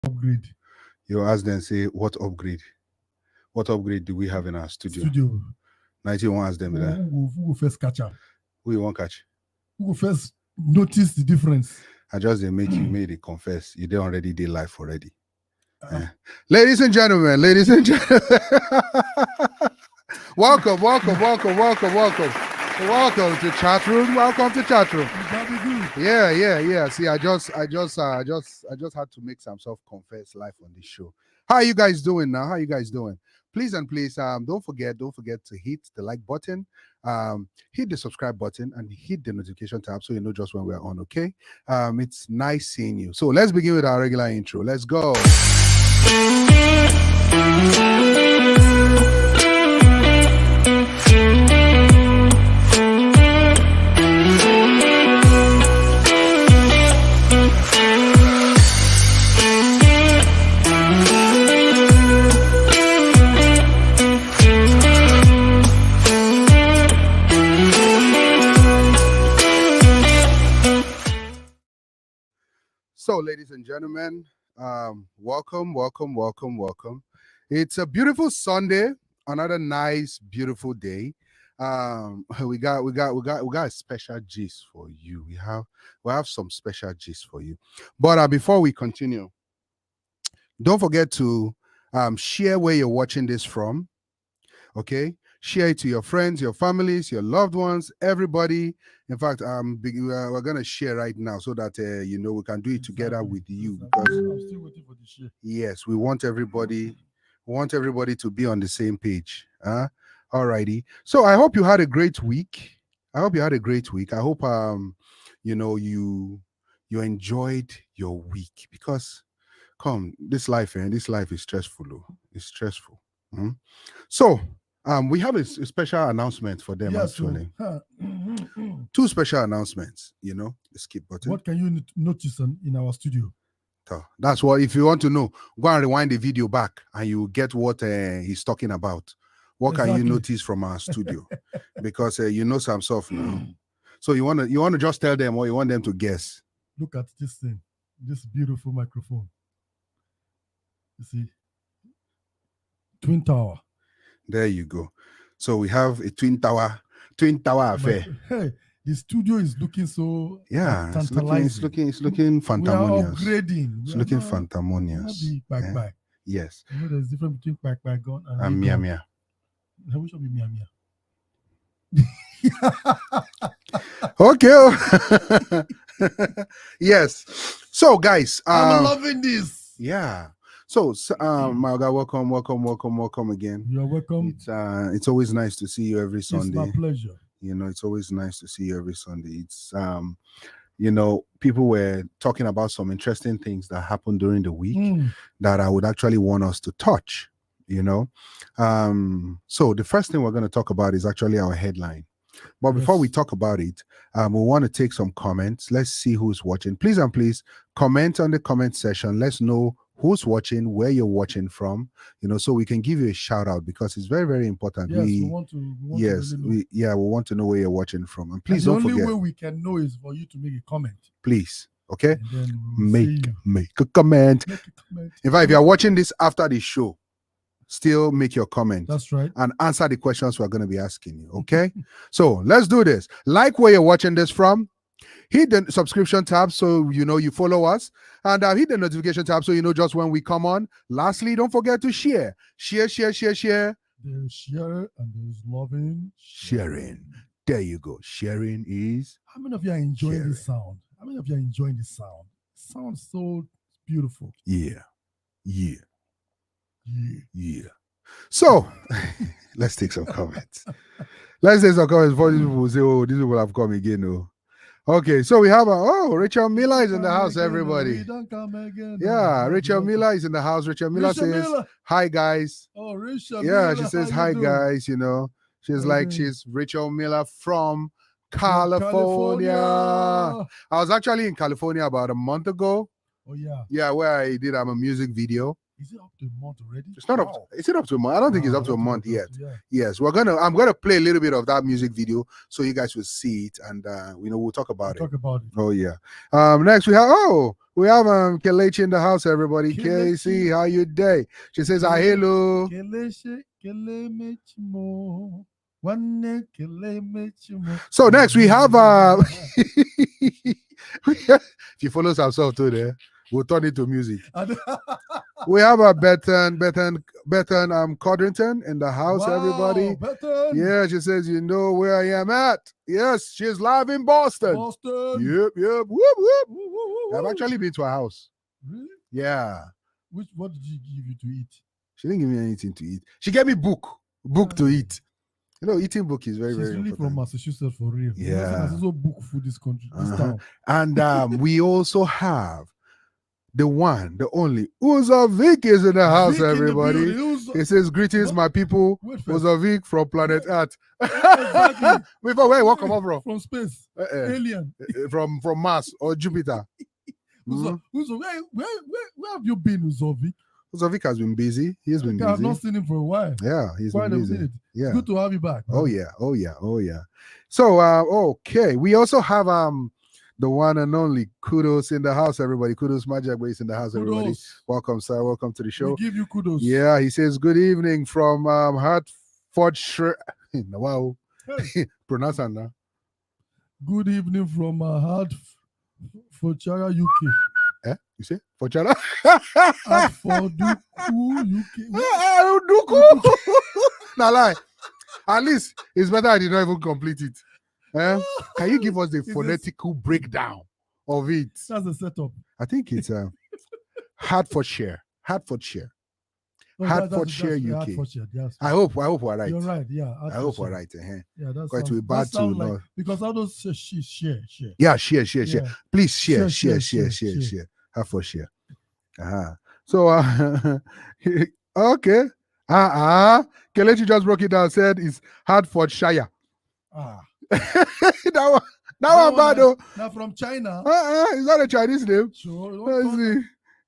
upgrade. You ask them, say, what upgrade? What upgrade do we have in our studio? 91 ask them that. Who will first catch up? Who you won't catch? Who will first notice the difference? I just they make you made it confess. You don't already did life already. Ladies and gentlemen, welcome to chat room. Welcome to chat room. Yeah. See, I just had to make some self-confess live on this show. How are you guys doing now? How are you guys doing? Please, don't forget to hit the like button, hit the subscribe button, and hit the notification tab so you know just when we're on. Okay. It's nice seeing you. So let's begin with our regular intro. Let's go. So, ladies and gentlemen, welcome. It's a beautiful Sunday, another nice, beautiful day. We got a special gist for you. We have some special gist for you. But before we continue, don't forget to share where you're watching this from. Okay, share it to your friends, your families, your loved ones, everybody. In fact, we're gonna share right now so that we can do it together with you. Because I'm still waiting for the share. Yes, we want everybody to be on the same page. Alrighty. So I hope you had a great week. I hope you enjoyed your week, because this life is stressful. It's stressful. So we have a special announcement for them, actually. Two special announcements, the skip button. What can you notice in our studio? That's what, if you want to know, go and rewind the video back and you get what he's talking about. What can you notice from our studio? Because you know some stuff now. So you want to just tell them, or you want them to guess? Look at this thing, this beautiful microphone. You see, twin tower. There you go. So we have a twin tower affair. Hey, the studio is looking so tantalizing. It's looking fantamonious. We are upgrading. It's looking fantamonious. Yes. You know, there's difference between quack gun and mia. Which one be mia? Okay. Yes. So guys, I'm loving this. Yeah. So, Malga, welcome again. You're welcome. It's always nice to see you every Sunday. It's my pleasure. It's always nice to see you every Sunday. It's people were talking about some interesting things that happened during the week that I would actually want us to touch. So the first thing we're going to talk about is actually our headline. But before we talk about it, we want to take some comments. Let's see who's watching. Please comment on the comment section. Let's know who's watching, where you're watching from, so we can give you a shout out, because it's very, very important. Yes, we want to really we want to know where you're watching from. And please don't forget. The only way we can know is for you to make a comment. Please, okay? Make a comment. In fact, if you're watching this after the show, still make your comment. That's right. And answer the questions we're going to be asking you, okay? So let's do this. Like where you're watching this from. Hit the subscription tab so you follow us, and hit the notification tab so you know just when we come on. Lastly, don't forget to share. Share. There's share and there's loving. Sharing. There you go. Sharing is. How many of you are enjoying sharing. this sound? How many of you are enjoying this sound? It sounds so beautiful. Yeah. So let's take some comments. Before these people say, "Oh, these people have come again." Oh. Okay, so we have Rachel Miller is in the house, everybody. Don't come again. Yeah, Rachel Miller is in the house. Rachel Miller says, "Hi guys." Oh, Rachel. Yeah, she says, "Hi guys." She's like, she's Rachel Miller from California. I was actually in California about a month ago. Oh yeah. Yeah, where I did a music video. Is it up to a month already? It's not up. Wow. Is it up to a month? I don't think it's Wow, up to a I don't month think yet. it's up to- Yes, I'm gonna play a little bit of that music video so you guys will see it, and we'll talk about We'll it. talk about it. Oh yeah. Next we have Kelechi in the house, everybody. Kelechi. KC, how you day? She says hi, hello. Kelechi, Kelemechimo. Wanne Kelemechimo. So next we have if you follow ourselves too there, we'll turn it to music. We have a Bethan Codrington in the house, Wow, everybody. Bethan. Yeah, she says, you know where I am at. Yes, she's live in Boston. Yep. Whoop, whoop. Woo, woo, woo, I've woo. actually been to her house. Really? Yeah. What did she give you to eat? She didn't give me anything to eat. She gave me book to eat. You know, eating book is very, She's very really important. from Massachusetts for real. Yeah. You know, there's also book food this country, this town. And we also have the one, the only Uzovic is in the house, Vic in the everybody. building. He says, greetings, What? my people. Wait first. Uzovic from planet Earth. Exactly. Before where what come up from? From space. Alien. From Mars or Jupiter. Uzo, where have you been, Uzovic? Uzovic has been busy. He's been busy. I've not seen him for a while. Yeah, he's Quite been a busy. minute. Yeah. It's good to have you back. Oh man. yeah. So okay. We also have the one and only Kudos in the house, everybody. Kudos Majagwe is in the house, everybody. Kudos. Welcome, sir. Welcome to the show. We give you kudos. Yeah, he says good evening from Hertfordshire. Wow. Hey. Pronounce that now. Good evening from Hertfordshire, UK. You say? Forchara? Hertfordshire, UK. Now lie. At least it's better I did not even complete it. Can you give us the phonetical breakdown of it? That's the setup. I think it's Hertfordshire. Oh, Hertfordshire, that's UK. Hertfordshire, yes. I hope we're right. You're right, yeah. I hope we're right. Yeah, that's Quite too bad to like, know. because all those share. Yeah, share. Yeah. Please share. Hertfordshire. So okay. Kelechi just broke it down. Said it's Hertfordshire. that one bad though. Now from China. Is that a Chinese name? Sure. Let's see.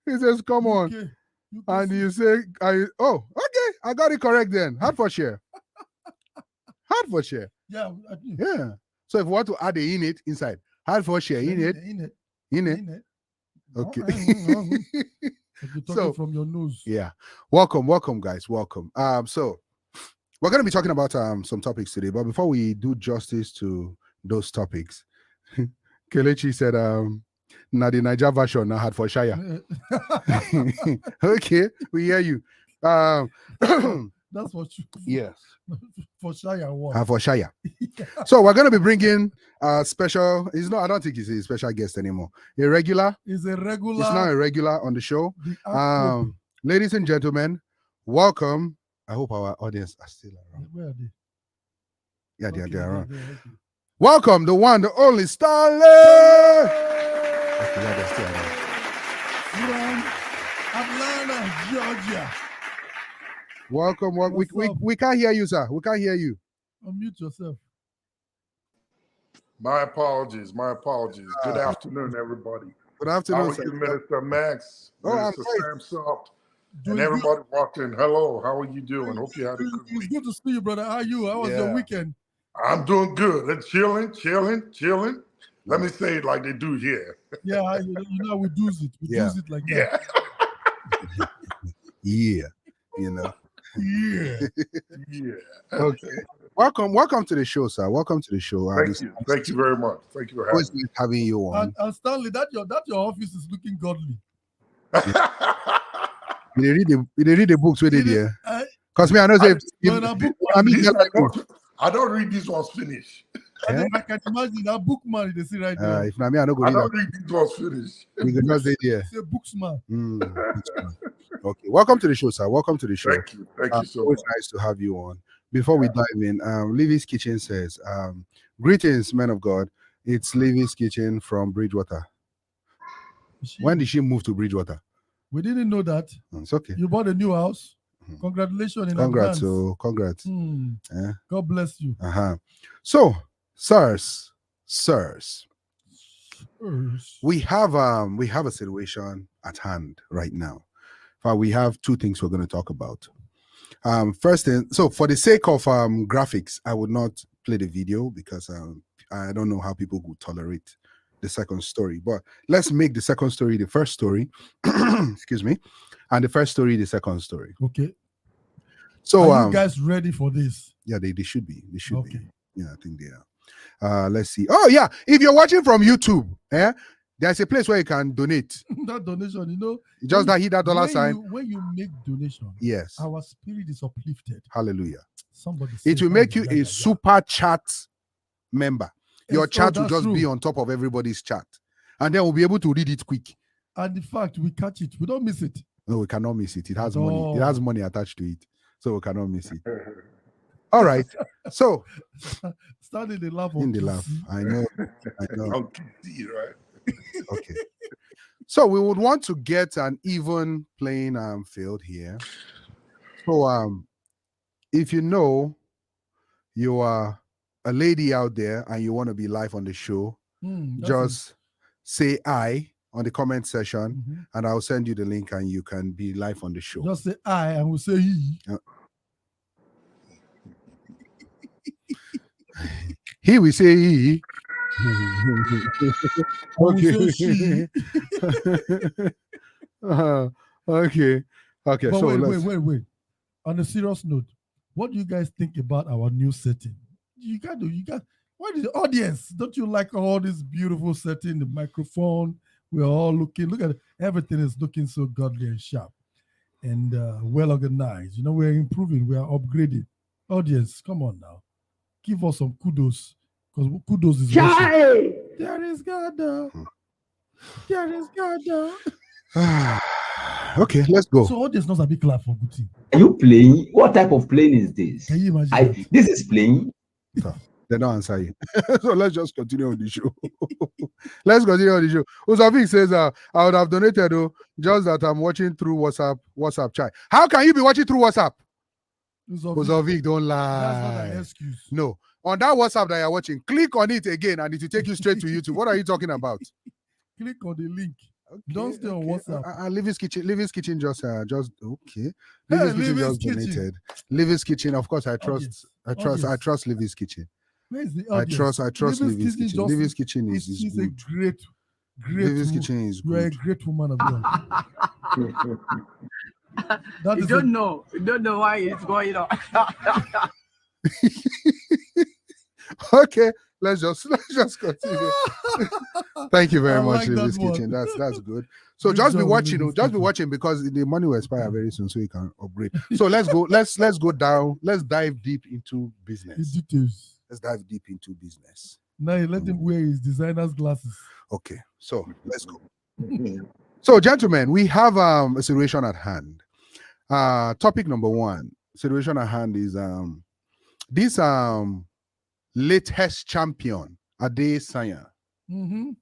He says, "Come on," UK, and you say, okay, I got it correct then. Hertfordshire. Yeah. Yeah. So if you want to add a in it inside, Hertfordshire in it. Okay. You're talking from your nose. Yeah. Welcome, guys. Welcome. So we're going to be talking about some topics today, but before we do justice to those topics, Kelechi said, "Na the Niger version na Hertfordshire." Okay, we hear you. That's what you. Yes. For Shire what? Hertfordshire. So we're going to be bringing special. I don't think he's a special guest anymore. A regular. Is a regular. It's now a regular on the show. Ladies and gentlemen, welcome. I hope our audience are still around. Where are they? Yeah, Okay, they're around. okay. Welcome, the one, the only Starlet. Okay, yeah, they're still around. From Atlanta, Georgia. Welcome. What's up? We can't hear you, sir. We can't hear you. Unmute yourself. My apologies. Good afternoon, everybody. Good How afternoon, are sir. you, Minister Max? Oh, I'm Minister great. Sam Soft, Doing and everybody walked in. Hello, how are you doing? Hope you had a good It's week. good to see you, brother. How are you? How was your Yeah. weekend? I'm doing good. It's chilling. Let me say it like they do here. Yeah, you know we do it. We Yeah. do it like that. Yeah. You know. Yeah. Okay. Welcome to the show, sir. Welcome to the show. Thank you very much. Thank you for having Always nice having you on. And Stanley, that your office is looking godly. me. They read the books with it, yeah. Because me, I know I don't read these ones finish. Yeah. I can imagine that bookman they see right there. if not me, I don't go I read don't that. read these ones finish. We can just say there. It's a booksman. Okay. Welcome to the show, sir. Welcome to the show. Thank you so Always much. nice to have you on. Before we dive in, Livy's Kitchen says, greetings, men of God. It's Livy's Kitchen from Bridgewater. When did she move to Bridgewater? We didn't know that. It's okay. You bought a new house. Congratulations in Congrats. advance. Congrats. Yeah. God bless you. So, sirs, we have a situation at hand right now. but we have two things we're going to talk about. First thing, so for the sake of graphics, I would not play the video because I don't know how people would tolerate the second story. But let's make the second story the first story. Excuse me. And the first story the second story. Okay. So are you guys ready for this? Yeah, they should be. They should Okay. be. Yeah, I think they are. Let's see. Oh yeah, if you're watching from YouTube, there's a place where you can donate. That donation, you know, Just that hit that dollar sign. When you make donation, yes, our spirit is uplifted. Hallelujah. Somebody it will make you a super chat member. Your chat will just be on top of everybody's chat, and then we'll be able to read it quick. And the fact we catch it, we don't miss it. No, we cannot miss it. It has money. It has money attached to it, so we cannot miss it. All right. So start in the laugh. In the laugh. I know. Right. Okay. So we would want to get an even playing field here. So if you know you are a lady out there and you want to be live on the show, just say I on the comment section and I'll send you the link and you can be live on the show. Just say I and we'll say he. He will say he. Okay. Okay. But so wait. On a serious note, what do you guys think about our new setting? You got. What is the audience? Don't you like all this beautiful setting? The microphone. We're all looking. Look at it. Everything is looking so godly and sharp, and well organized. You know, we're improving. We are upgrading. Audience, come on now, give us some kudos. Because kudos is worship. There is God. There is God. Okay, let's go. So audience knows a big clap for Guti. Are you playing? What type of playing is this? Can you imagine? This is playing. They don't answer you. So let's just continue on the show. Let's continue on the show. Uzavik says, I would have donated though, just that I'm watching through WhatsApp chat. How can you be watching through WhatsApp? Uzavik, don't lie. That's not an excuse. No. On that WhatsApp that you're watching, click on it again and it will take you straight to YouTube. What are you talking about? Click on the link. Okay, don't stay on WhatsApp. Livy's Kitchen just okay. Livy's Kitchen just donated. Livy's Kitchen, of course, I trust Livy's Kitchen. Where's the audience? I trust Livy's Kitchen. Livy's Kitchen is a good. Livy's Kitchen is good. You are a great woman of God. You don't know why it's going on. Okay, let's just continue. Thank you very much, Livy's Kitchen. That's good. So just be watching because the money will expire very soon, so you can upgrade. So let's go. Let's go down. Let's dive deep into business. The details. Let's dive deep into business. Now you let him wear his designer's glasses. Okay, so let's go. So, gentlemen, we have a situation at hand. Topic number one. Situation at hand is this latest champion, Ade Sanya. The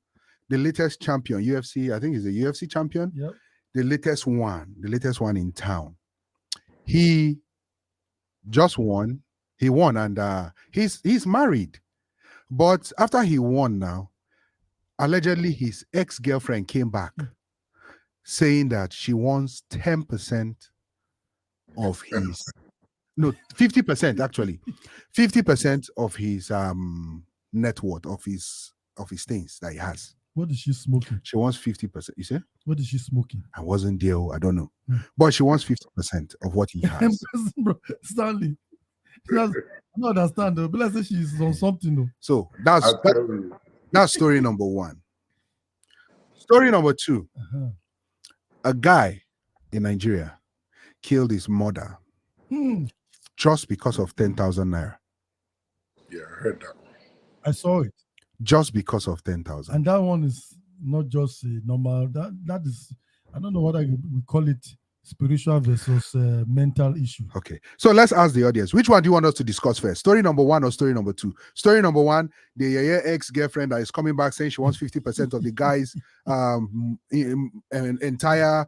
latest champion, UFC, I think he's a UFC champion. Yep. The latest one in town. He just won. He won and he's married. But after he won now, allegedly his ex-girlfriend came back saying that she wants 10% of his 50% actually. 50% of his net worth of his things that he has. What is she smoking? She wants 50%. You say? What is she smoking? I wasn't there. I don't know. But she wants 50% of what he has. Bro, Stanley. I don't understand though. But let's say she's on something though. So that's story number one. Story number two. A guy in Nigeria killed his mother just because of 10,000 naira. Yeah, I heard that. I saw it. Just because of 10,000. And that one is not just a normal. That is, I don't know what we call it, spiritual versus mental issue. Okay, so let's ask the audience, which one do you want us to discuss first? Story number one or story number two? Story number one, the ex-girlfriend that is coming back saying she wants 50% of the guy's entire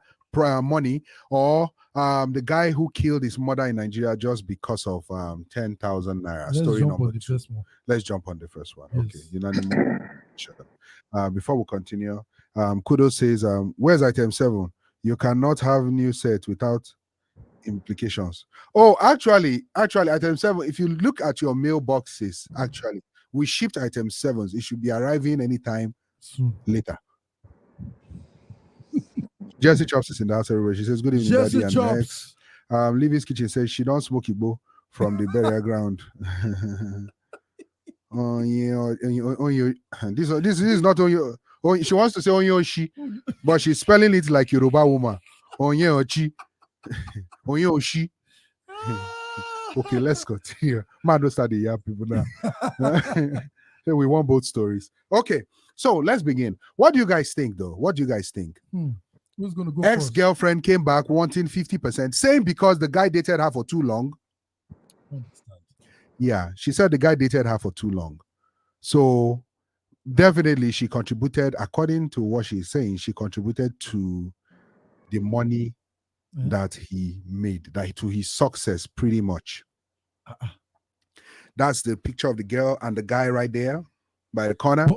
money, or the guy who killed his mother in Nigeria just because of 10,000 naira. Story number two. Let's jump on the first one. Yes. Okay, unanimous. Before we continue, Kudos says, where's item 7? You cannot have new set without implications. Oh, actually, item 7. If you look at your mailboxes, actually, we shipped item 7s. It should be arriving anytime Soon. later. Jesse Chops is in the house everywhere. She says, "Good evening, Jesse Daddy and Mex." Chops. Livy's Kitchen says she don't smoke Igbo from the burial ground. Oh yeah, this is not on your. Oh, she wants to say on your she, but she's spelling it like Yoruba woman. On your chi, on your she. Okay, let's continue. Man, don't start the young people now. We want both stories. Okay, so let's begin. What do you guys think, though? What do you guys think? Who's gonna go Ex-girlfriend came back wanting 50%, saying because the guy dated her for too long. Yeah, she said the guy dated her for too long. So definitely she contributed, according to what she's saying, she contributed to the money that he made, that to his success, pretty much. That's the picture of the girl and the guy right there by the corner.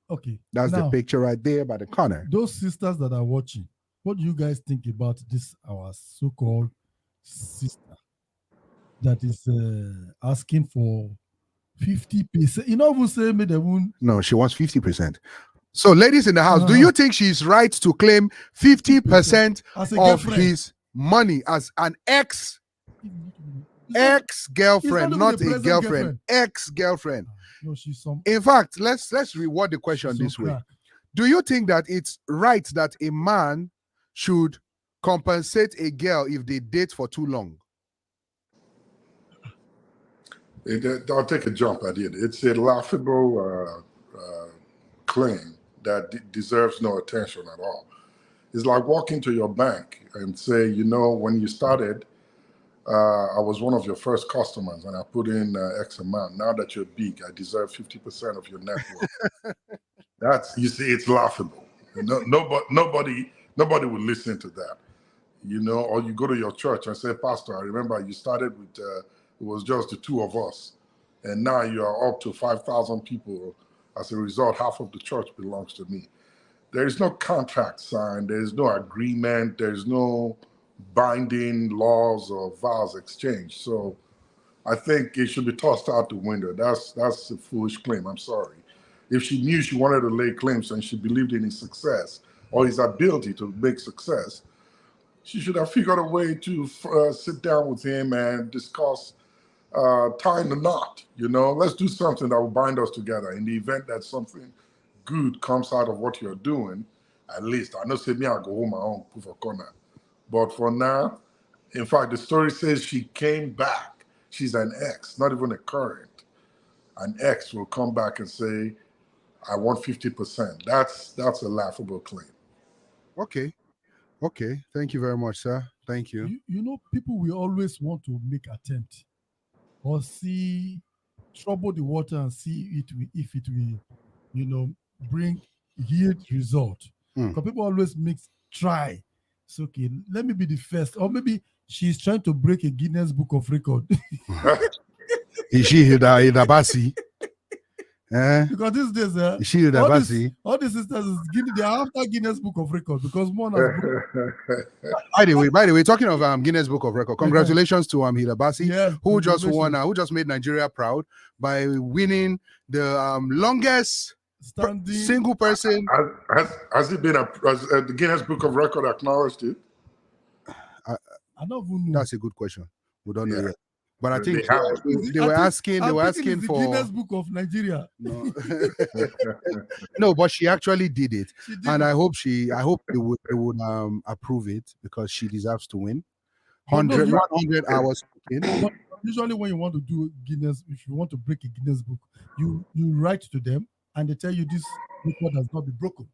Okay. That's the picture right there by the corner. Those sisters that are watching, what do you guys think about this, our so-called sister that is asking for 50%? You know who say me the wound? No, she wants 50%. So, ladies in the house, do you think she's right to claim 50% of his money as an ex-girlfriend, not a girlfriend, ex-girlfriend? No, she's some. In fact, let's reword the question this way. Do you think that it's right that a man should compensate a girl if they date for too long? I'll take a jump at it. It's a laughable claim that deserves no attention at all. It's like walking to your bank and say, you know, when you started, I was one of your first customers and I put in X amount. Now that you're big, I deserve 50% of your net worth. That's, you see, it's laughable. Nobody would listen to that, you know. Or you go to your church and say, Pastor, I remember you started with, it was just the two of us. And now you are up to 5,000 people. As a result, half of the church belongs to me. There is no contract signed. There is no agreement. There's no binding laws or vows exchanged. So I think it should be tossed out the window. That's a foolish claim. I'm sorry. If she knew she wanted to lay claims and she believed in his success or his ability to make success, she should have figured a way to sit down with him and discuss tying the knot. You know, let's do something that will bind us together. In the event that something good comes out of what you're doing, at least I know say me, I'll go home my own proof of corner. But for now, in fact, the story says she came back. She's an ex, not even a current. An ex will come back and say, I want 50%. That's a laughable claim. Okay. Thank you very much, sir. Thank you. You know, people will always want to make attempt or trouble the water and see if it will, you know, bring yield result. Because people always try. It's okay, let me be the first. Or maybe she's trying to break a Guinness Book of Record. Is she Hidabasi? Because these days, is she Hidabasi? All the sisters they're after Guinness Book of Record because one has By the way, talking of Guinness Book of Record, congratulations to Hidabasi, who just won, who just made Nigeria proud by winning the longest standing single person. Has it been the Guinness Book of Record acknowledged it? I don't even know. That's a good question. We don't know yet. But I think they were asking the for Guinness Book of Nigeria. No, no, but she actually did it, and I hope they would approve it because she deserves to win. 100 hours. Usually, when you want to do Guinness, if you want to break a Guinness book, you write to them and they tell you this record has not been broken.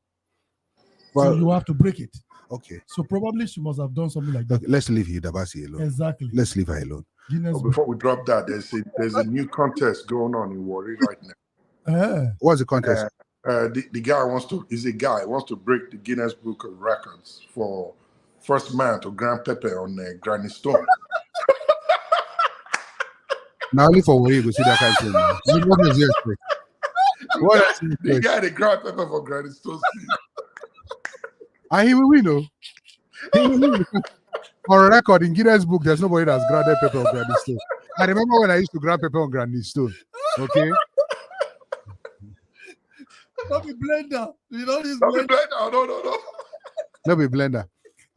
Well, so you have to break it. Okay. So probably she must have done something like that. Okay, let's leave Hidabasi alone. Exactly. Let's leave her alone. Before we drop that, there's a new contest going on in Warri right now. What's the contest? The guy wants to break the Guinness Book of Records for first man to grind pepper on Granny Stone. Now only for Warri you see that kind of thing. What is your expect? The guy that grind pepper for Granny Stone. And he will win, though. On record in Guinness Book, there's nobody that's grounded pepper on Granny Stone. I remember when I used to grind pepper on Granny Stone. Okay. Not be blender. You know this Don't be blender. blender. No. Let me blender.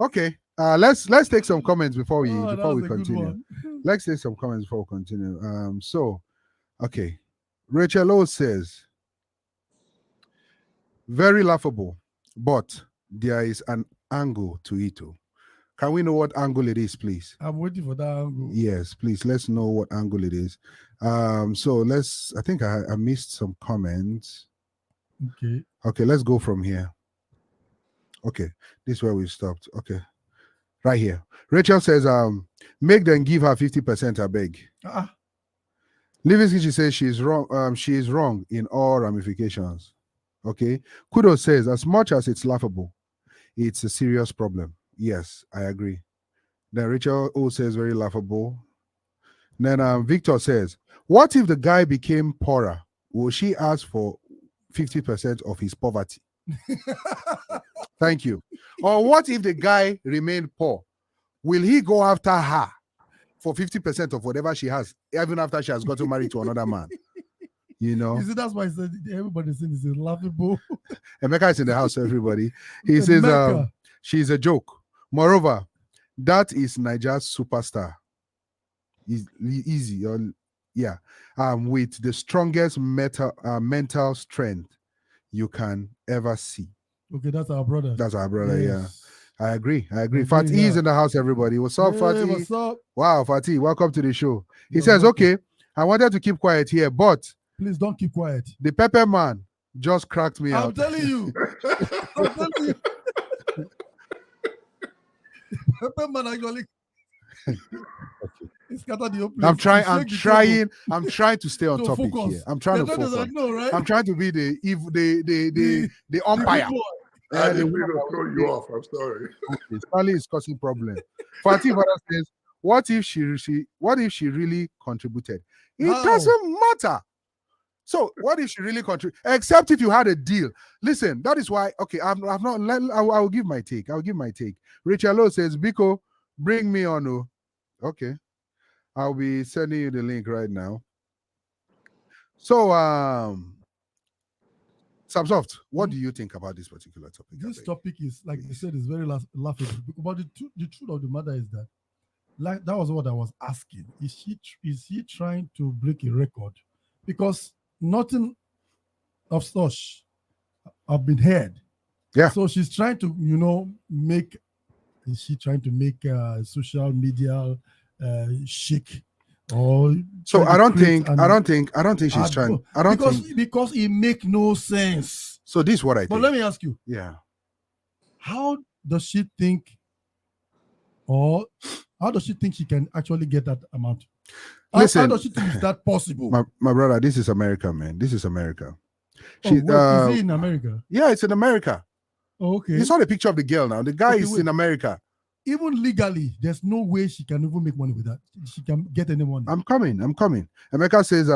Okay. Let's take some comments before we Oh, that before was we a good continue. one. Let's take some comments before we continue. Okay. Rachel O says, very laughable, but there is an angle to it. Too. Can we know what angle it is, please? I'm waiting for that angle. Yes, please. Let's know what angle it is. So I think I missed some comments. Okay. Okay, let's go from here. Okay, this is where we stopped. Okay, right here. Rachel says, make them give her 50%, I beg. Livingston, she says she is wrong. She is wrong in all ramifications. Okay. Kudos says, as much as it's laughable, it's a serious problem. Yes, I agree. Then Rachel O says very laughable. Then Victor says, what if the guy became poorer? Will she ask for 50% of his poverty? Thank you. Or what if the guy remained poor? Will he go after her for 50% of whatever she has, even after she has gotten married to another man? You know? You see, that's why I said everybody's saying it's laughable. Emeka is in the house, everybody. He says, she's a joke. Moreover, that is Nigeria's superstar. Easy. Yeah. With the strongest mental strength you can ever see. Okay, that's our brother. That's our brother, yes. Yeah. I agree. Fatih is in the house, everybody. What's up, Fatih? What's up? Wow, Fatih, welcome to the show. He says, okay, I wanted to keep quiet here, but please don't keep quiet. The pepper man just cracked me out. I'm telling you. Pepper man actually. I'm trying to stay on topic focus. Here. I'm trying to focus. Right? I'm trying to be the umpire. I didn't mean to throw you off. I'm sorry. Okay, Stanley is causing problem. Fatih says, what if she really contributed? It doesn't matter. So what if she really contributed? Except if you had a deal. Listen, that is why. Okay, I will give my take. Rachel O says, Biko, bring me on. Oh. Okay. I'll be sending you the link right now. So, Samsoft, what do you think about this particular topic? This topic is, like you said, is very laughable. But the truth of the matter is that, like, that was what I was asking. Is he trying to break a record? Because nothing of such have been heard. Yeah. So she's trying to, make social media chic, or so I don't think she's trying. Because it make no sense. So this is what I think. But let me ask you. Yeah. How does she think, or how does she think she can actually get that amount? Listen, how does she think is that possible? My brother, this is America, man. This is America. Is it in America? Yeah, it's in America. Oh, okay. You saw the picture of the girl now. The guy is in America. Even legally, there's no way she can even make money with that. She can get any money. I'm coming. Emeka says,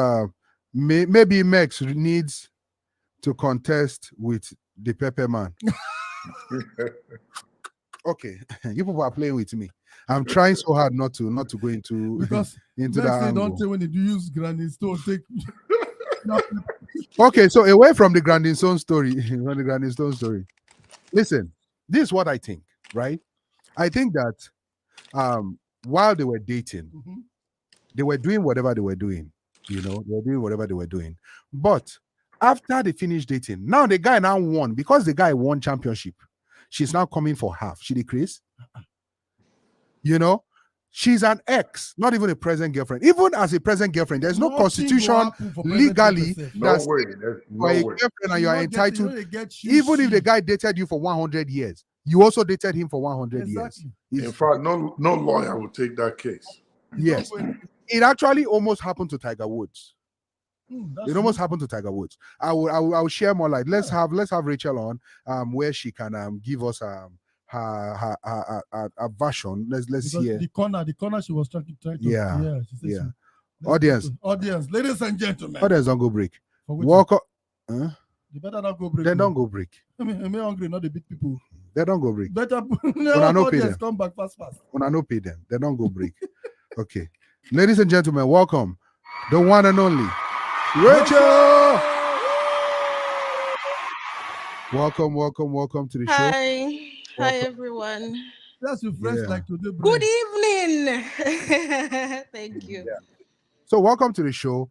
maybe Mex needs to contest with the Pepper Man. Okay, you people are playing with me. I'm trying so hard not to go into because into that angle. Don't say when they do use Granny Stone take. Okay, so away from the Granny Stone story, listen, this is what I think, right? I think that while they were dating, they were doing whatever they were doing. They were doing whatever they were doing. But after they finished dating, now the guy now won, because the guy won championship. She's now coming for half. She decreased. She's an ex, not even a present girlfriend. Even as a present girlfriend, there's no constitution legally that's for a girlfriend and you are entitled. Even if the guy dated you for 100 years, you also dated him for 100 years. In fact, no lawyer will take that case. Yes. It actually almost happened to Tiger Woods. It almost happened to Tiger Woods. I will share more light. Let's have Rachel on where she can give us her version. Let's hear the corner she was trying to audience, ladies and gentlemen, audience, don't go break. Walk up. You better not go break. Then don't go break. I'm hungry, not the big people. They don't go break. Better Una no pay audience them. come back fast. Una no pay them. They don't go break. Okay. Ladies and gentlemen, welcome. The one and only Rachel. Welcome to the show. Hi everyone. That's your friends Yeah. like today. Good evening. Thank you. Yeah. So welcome to the show.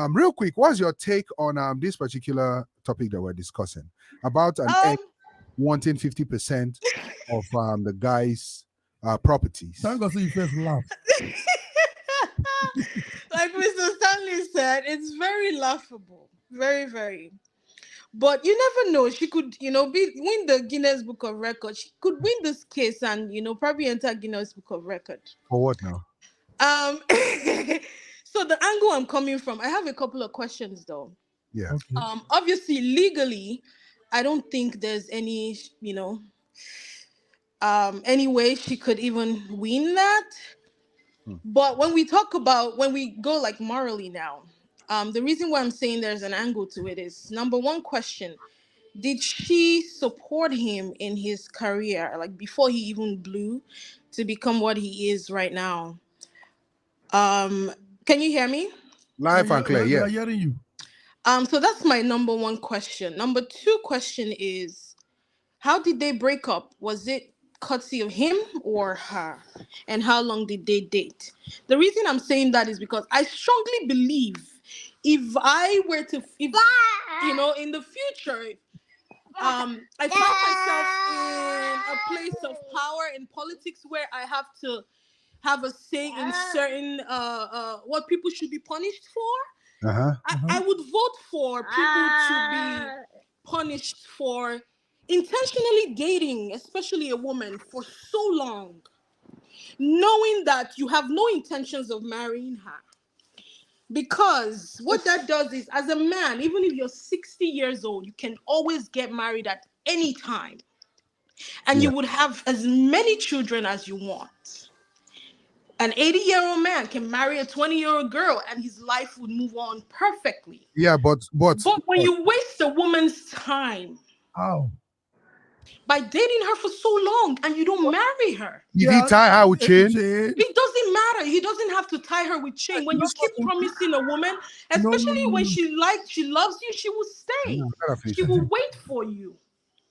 Real quick, what's your take on this particular topic that we're discussing about an ex wanting 50% of the guy's properties? Thank God, so you first laugh. Like Mr. Stanley said, it's very laughable. Very, very. But you never know. She could, win the Guinness Book of Records. She could win this case and, probably enter Guinness Book of Records. For what now? So the angle I'm coming from, I have a couple of questions though. Yeah. Okay. Obviously, legally, I don't think there's any, any way she could even win that. But when we go like morally now, the reason why I'm saying there's an angle to it is, number one question, did she support him in his career, like before he even blew to become what he is right now? Can you hear me? Live and clear, yeah. We are hearing you. So that's my number one question. Number two question is, how did they break up? Was it courtesy of him or her? And how long did they date? The reason I'm saying that is because I strongly believe if I were to, in the future, I found myself in a place of power in politics where I have to have a say in certain what people should be punished for. I would vote for people to be punished for intentionally dating, especially a woman, for so long, knowing that you have no intentions of marrying her. Because what that does is, as a man, even if you're 60 years old, you can always get married at any time. And you would have as many children as you want. An 80-year-old man can marry a 20-year-old girl and his life would move on perfectly. Yeah, but when you waste a woman's time by dating her for so long and you don't marry her, if he tie her with chain, it doesn't matter. He doesn't have to tie her with chain. When you keep promising a woman, especially when she loves you, she will stay. She will wait for you.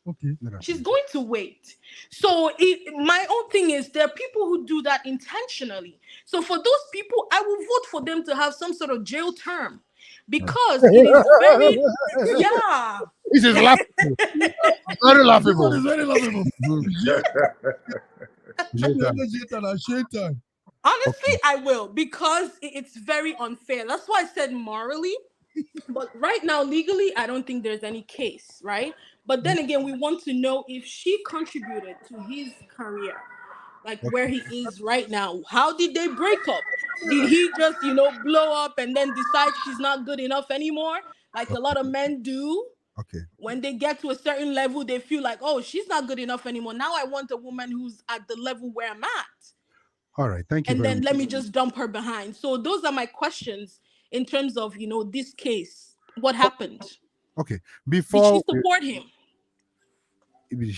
Okay. She's going to wait. So my own thing is, there are people who do that intentionally. So for those people, I will vote for them to have some sort of jail term, because it is very This is laughable. Very laughable. It's very laughable. Honestly, I will, because it's very unfair. That's why I said morally. But right now, legally, I don't think there's any case, right? But then again, we want to know if she contributed to his career, like where he is right now. How did they break up? Did he just, blow up and then decide she's not good enough anymore? Like a lot of men do. Okay. When they get to a certain level, they feel like, oh, she's not good enough anymore. Now I want a woman who's at the level where I'm at. All right. Thank you. And then much. let me just dump her behind. So those are my questions in terms of, this case. What happened? Okay. Before did she support him? Even if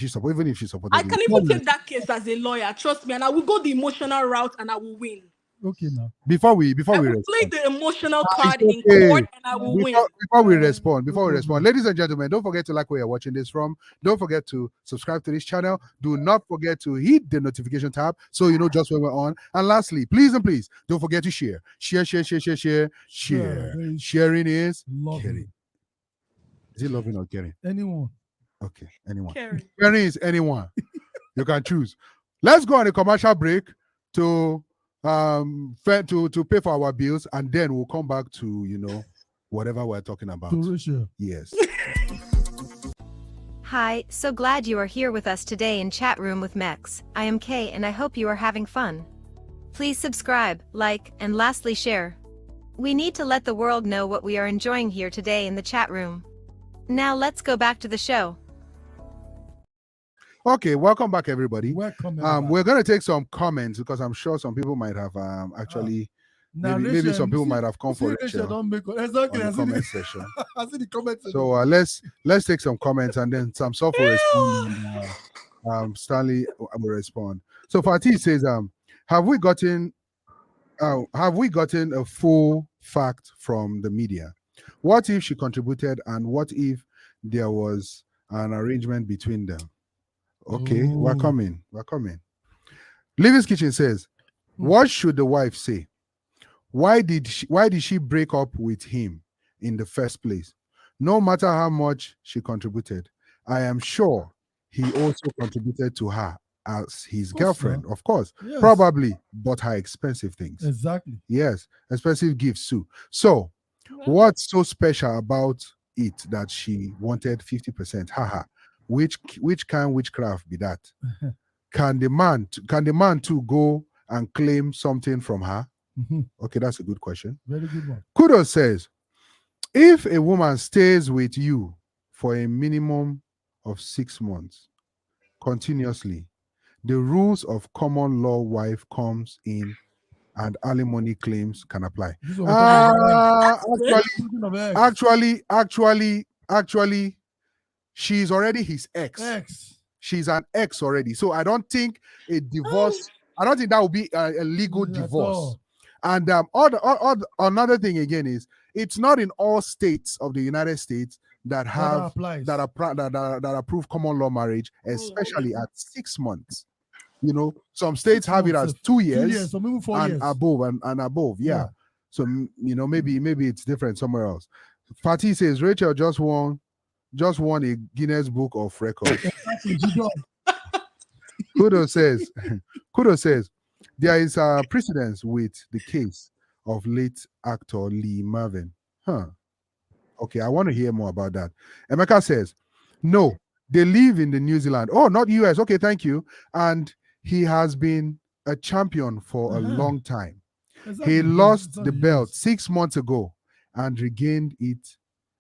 she supported I can even take that case as a lawyer. Trust me, and I will go the emotional route and I will win. Okay, now. Before we play the emotional card in court and I will win. Before we respond, ladies and gentlemen, don't forget to like where you're watching this from. Don't forget to subscribe to this channel. Do not forget to hit the notification tab so you know just when we're on. And lastly, please don't forget to share. Share. Sharing is caring. Is it loving or caring? Anyone. Okay, anyone. Caring is anyone. You can choose. Let's go on a commercial break to pay for our bills, and then we'll come back to whatever we're talking about. Yes. Hi, so glad you are here with us today in Chat Room with Mex. I am Kay and I hope you are having fun. Please subscribe, like, and lastly share. We need to let the world know what we are enjoying here today in the chat room. Now let's go back to the show. Okay, welcome back, everybody. Welcome. We're gonna take some comments because I'm sure some people might have actually maybe some people might have come for Rachel on the comment section. I see the comments. So let's take some comments and then some software respond Stanley will respond. So Fatih says, have we gotten a full fact from the media? What if she contributed, and what if there was an arrangement between them? Okay, we're coming. Living's Kitchen says, what should the wife say? Why did she break up with him in the first place? No matter how much she contributed, I am sure he also contributed to her as his girlfriend. Of course, Yes. probably bought her expensive things. Exactly. Yes, expensive gifts too. So, what's so special about it that she wanted 50%? Haha. Which kind witchcraft be that? Can the man too go and claim something from her? Okay, that's a good question. Very good one. Kudos says, if a woman stays with you for a minimum of 6 months continuously, the rules of common law wife comes in and alimony claims can apply. This is what we're talking Actually, she's already his ex. She's an ex already. So I don't think a divorce, I don't think that would be a legal divorce. And another thing again is, it's not in all states of the United States that approve common law marriage, especially at 6 months. You know, some states have it as 2 years, some even 4 years. and above. Yeah. So maybe it's different somewhere else. Fatih says Rachel just won a Guinness Book of Records. Kudos says there is a precedence with the case of late actor Lee Marvin. Okay, I want to hear more about that. Emeka says, no, they live in the New Zealand. Oh, not US. Okay, thank you. And he has been a champion for a long time. Exactly. He lost the belt 6 months ago and regained it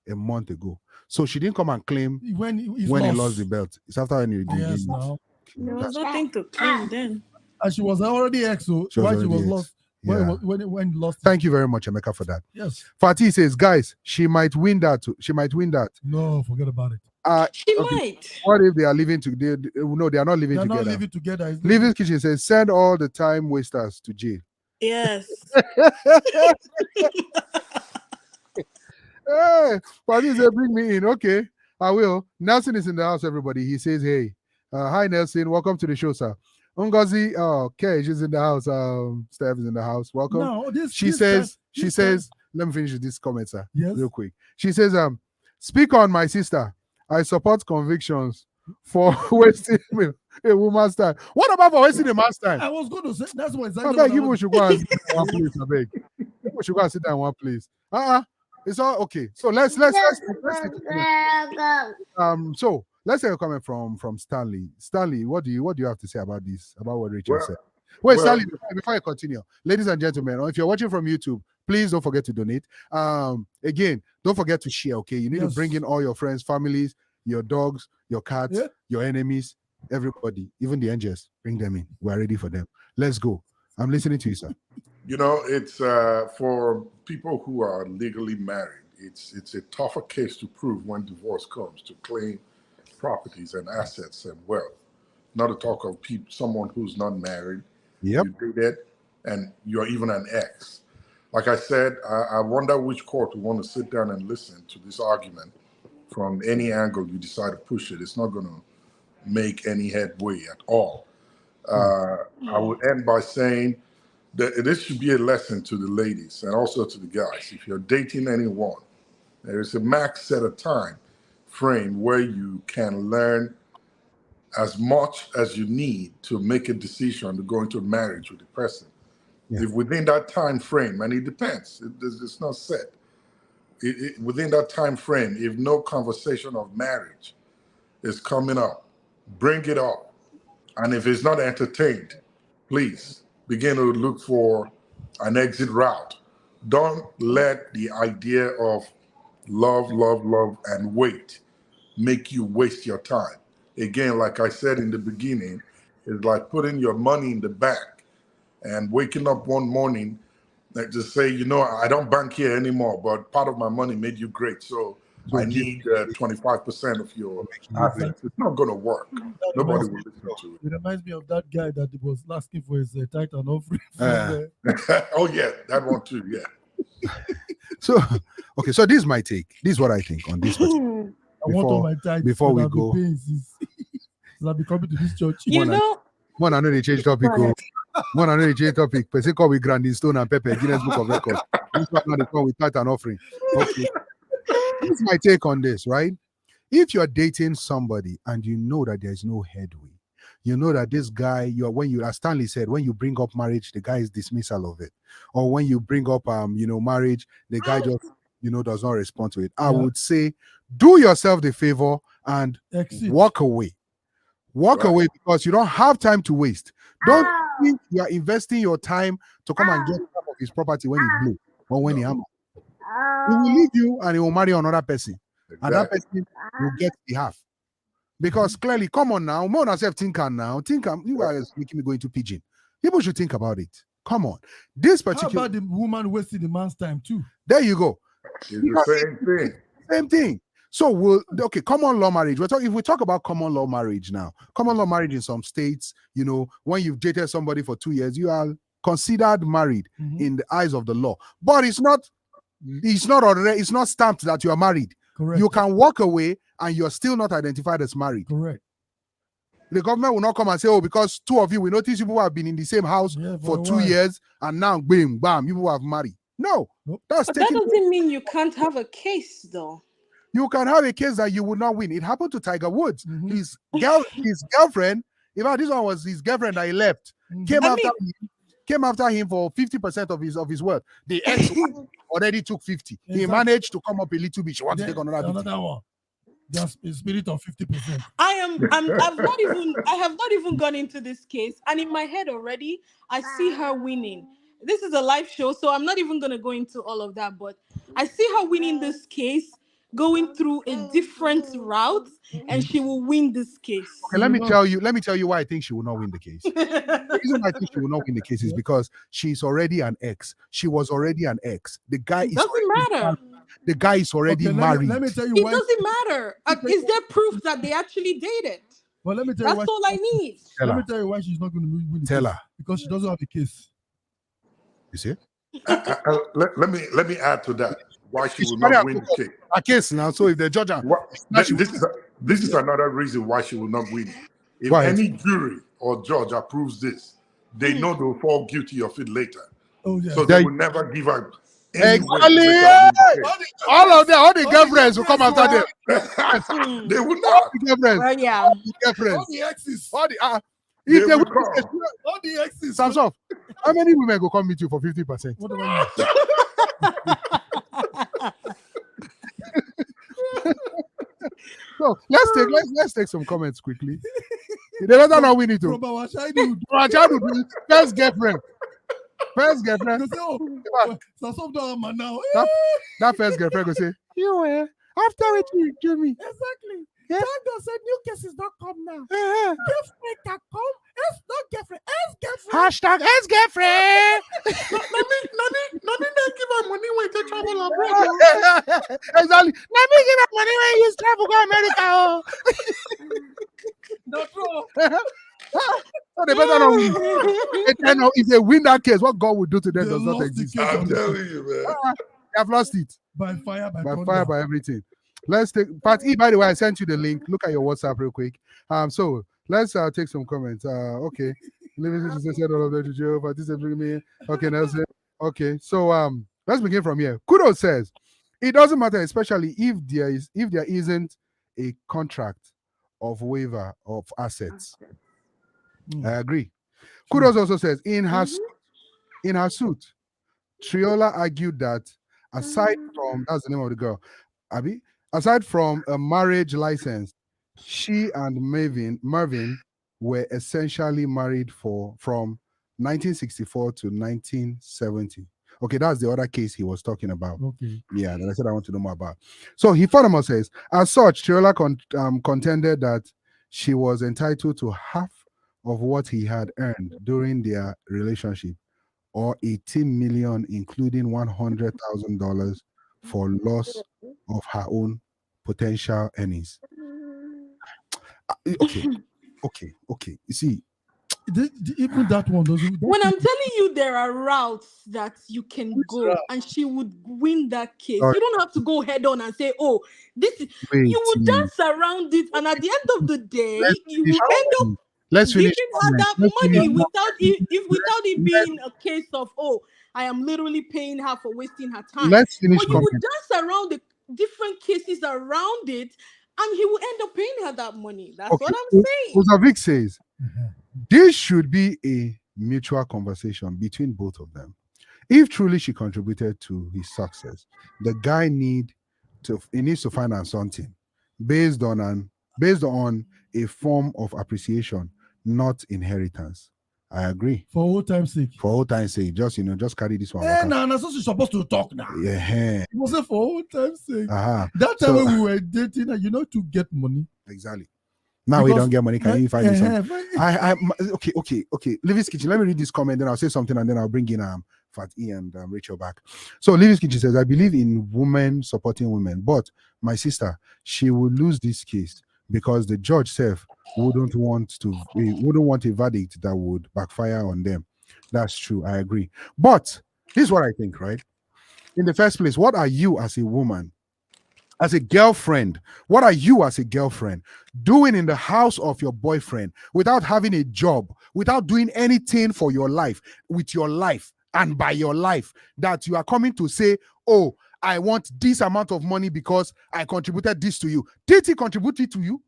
a month ago. So she didn't come and claim when he lost the belt. It's after when he regained it. There was nothing to claim then. And she was already ex, so why she was lost? When lost. Thank you very much, Emeka, for that. Yes. Fatih says, guys, she might win that. No, forget about it. She might. What if they are living together? No, they are not living together. Not living together. Living Kitchen says, send all the time wasters to jail. Yes. Hey, Fatih says, bring me in. Okay, I will. Nelson is in the house, everybody. He says, hey. Hi, Nelson. Welcome to the show, sir. Ngozi, Cage is in the house. Steph is in the house. Welcome. No, she says, let me finish with this comment, sir. Yes. Real quick. She says, speak on, my sister. I support convictions for wasting a woman's time. What about for wasting a man's time? I was going to say, that's what exactly. People should go and sit down one place, I beg. People should go and sit down one place. It's all okay. So let's so let's take a comment from Stanley. Stanley, what do you have to say about this? About what Rachel said? Wait, Stanley, before I continue, ladies and gentlemen, if you're watching from YouTube, please don't forget to donate. Again, don't forget to share. Okay, you need to bring in all your friends, families, your dogs, your cats, your enemies, everybody, even the angels. Bring them in. We're ready for them. Let's go. I'm listening to you, sir. You know, it's for people who are legally married. It's a tougher case to prove when divorce comes to claim properties and assets and wealth. Not to talk of someone who's not married. Yep. You did it, and you're even an ex. Like I said, I wonder which court will want to sit down and listen to this argument from any angle you decide to push it. It's not going to make any headway at all. I would end by saying that this should be a lesson to the ladies and also to the guys. If you're dating anyone, there is a max set of time frame where you can learn as much as you need to make a decision to go into a marriage with the person. Yeah. If within that time frame, and it depends, it's not set. Within that time frame, if no conversation of marriage is coming up, bring it up. And if it's not entertained, please begin to look for an exit route. Don't let the idea of love, and wait make you waste your time. Again, like I said in the beginning, it's like putting your money in the bank and waking up one morning and just say, I don't bank here anymore, but part of my money made you great, so So I need 25% of your assets. It's not going to work. Nobody will listen to It reminds me of that guy that was asking for his Titan offering. it. Oh, yeah, that one too, yeah. So, okay, so this is my take. This is what I think on this. I want all my tithes. Before we go, I'll be coming to this church. You know, one I know they change topic. One I know they change topic. Person call with Grandin Stone and Pepper, Guinness Book of Records. This one now they come with Titan offering. Okay. This is my take on this, right? If you're dating somebody and you know that there's no headway, you know that this guy, as Stanley said, when you bring up marriage, the guy is dismissal of it. Or when you bring up marriage, the guy just does not respond to it. I would say do yourself the favor and walk away. Walk away, because you don't have time to waste. Don't think you are investing your time to come and get half of his property when he blew or when he hammer. He will leave you and he will marry another person. Exactly. And that person will get the half. Because clearly, come on now, more than self thinker now. You guys making me go into pigeon. People should think about it. Come on. This particular. How about the woman wasting the man's time too? There you go. It's the same thing. Same thing. So common law marriage. If we talk about common law marriage now, common law marriage in some states, when you've dated somebody for 2 years, you are considered married in the eyes of the law. But it's not stamped that you are married. Correct. You can walk away and you're still not identified as married. Correct. The government will not come and say, oh, because two of you, we notice people have been in the same house for 2 years and now, bam, bam, people have married. No, but that doesn't mean you can't have a case, though. You can have a case that you would not win. It happened to Tiger Woods. His girlfriend, in fact, this one was his girlfriend that he left, came after him for 50% of his wealth. The ex already took 50. Exactly. He managed to come up a little bit. She wants to take another one. Just a spirit of 50%. I have not even gone into this case, and in my head already, I see her winning. This is a live show, so I'm not even going to go into all of that, but I see her winning this case, going through a different route, and she will win this case. Okay, let me tell you why I think she will not win the case. The reason I think she will not win the case is because she's already an ex. She was already an ex. The guy doesn't matter. The guy is already married. Let me tell you why. It doesn't matter. Is there proof that they actually dated? Well, let me tell you. That's all I need. Let me tell you why she's not going to win the case. Tell her. Because she doesn't have a case. You see? Let me add to that. Why she will not win the case. A case now, so if the judge this is another reason why she will not win. If any jury or judge approves this, they know they'll fall guilty of it later. Oh, yeah. So they will never give her any way. All the girlfriends will come after them. They will not. The girlfriends. Well, yeah. All the exes. All the exes. Samson, how many women go come meet you for 50%? What about you? So let's take some comments quickly. They better not win it too. From our childhood. First girlfriend. That first girlfriend will say, you after it you give me. Exactly. Yeah. God said new cases not come now. Girlfriend can come. It's not girlfriend. Ex-girlfriend. Hashtag ex-girlfriend. Let me give her money when they travel abroad. Exactly. Let me give her money when you travel to America. Not true. So they better not win. If they win that case, what God will do to them does not exist. I'm telling you, man. They have lost it. By fire, by everything. Let's take Part E. By the way, I sent you the link. Look at your WhatsApp real quick. So let's take some comments. Okay. Okay, that's it. Okay, so let's begin from here. Kudo says it doesn't matter, especially if there isn't a contract of waiver of assets. I agree. Kudos also says in her suit, Triola argued that aside from that's the name of the girl, Abby. Aside from a marriage license, she and Mervyn were essentially married from 1964 to 1970. Okay, that's the other case he was talking about. Okay. Yeah, that I said I want to know more about. So he furthermore says, as such, Triola contended that she was entitled to half of what he had earned during their relationship, or 18 million, including $100,000 for loss of her own potential earnings. Okay. You see, even that one doesn't. When I'm telling you there are routes that you can go and she would win that case, Sorry. you don't have to go head on and say, oh, this is, Wait, you would dance around it, and at the end of the day, you will end up let's giving finish her that Let's money finish without it being a case of, oh, I am literally paying her for wasting her time. Let's finish But you would dance around the different cases around it, and he will end up paying her that money. That's what I'm saying. Vic says this should be a mutual conversation between both of them. If truly she contributed to his success, the guy needs to finance something based on a form of appreciation, not inheritance. I agree. For old time's sake. For old time's sake, just carry this one. Nah, so she's supposed to talk now. Yeah. It wasn't for old time's sake. Uh-huh. That time when we were dating, to get money. Exactly. Now we don't get money. Can you find something? Okay. Livy's Kitchen. Let me read this comment, then I'll say something, and then I'll bring in Fat E and Rachel back. So Livy's Kitchen says, I believe in women supporting women, but my sister, she will lose this case because the judge self wouldn't want a verdict that would backfire on them. That's true. I agree. But this is what I think, right? In the first place, what are you as a woman? As a girlfriend, what are you as a girlfriend doing in the house of your boyfriend without having a job, without doing anything for your life, with your life and by your life, that you are coming to say, oh, I want this amount of money because I contributed this to you? Did he contribute it to you?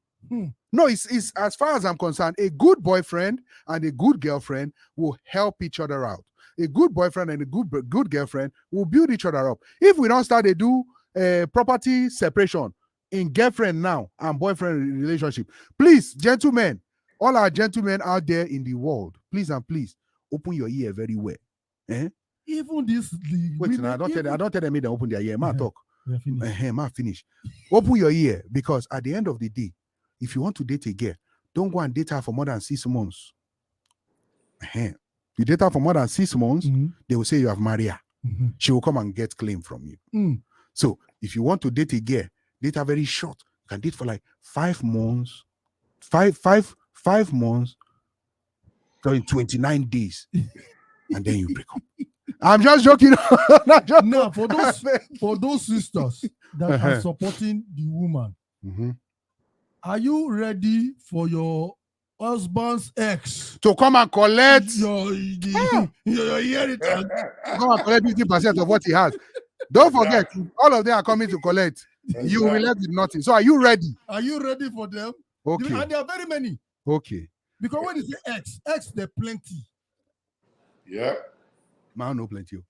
No, it's as far as I'm concerned, a good boyfriend and a good girlfriend will help each other out. A good boyfriend and a good girlfriend will build each other up. If we don't start to do property separation in girlfriend now and boyfriend relationship, please, gentlemen, all our gentlemen out there in the world, please and please open your ear very well. Even this, I don't tell them they open their ear. Man, talk. Man, finish. Open your ear, because at the end of the day, if you want to date a girl, don't go and date her for more than 6 months. You date her for more than 6 months, they will say you have married her. She will come and get claim from you. So if you want to date a girl, date her very short. You can date for like 5 months, 5 months, so in 29 days, and then you break up. I'm just joking. Now, for those sisters that are supporting the woman, are you ready for your husband's ex to come and collect your inheritance? Come and collect 50% of what he has. Don't forget, all of them are coming to collect. You will be left with nothing. So are you ready? Are you ready for them? Okay. And there are very many. Okay. Because when you say ex, there are plenty. Yeah. Man, no plenty.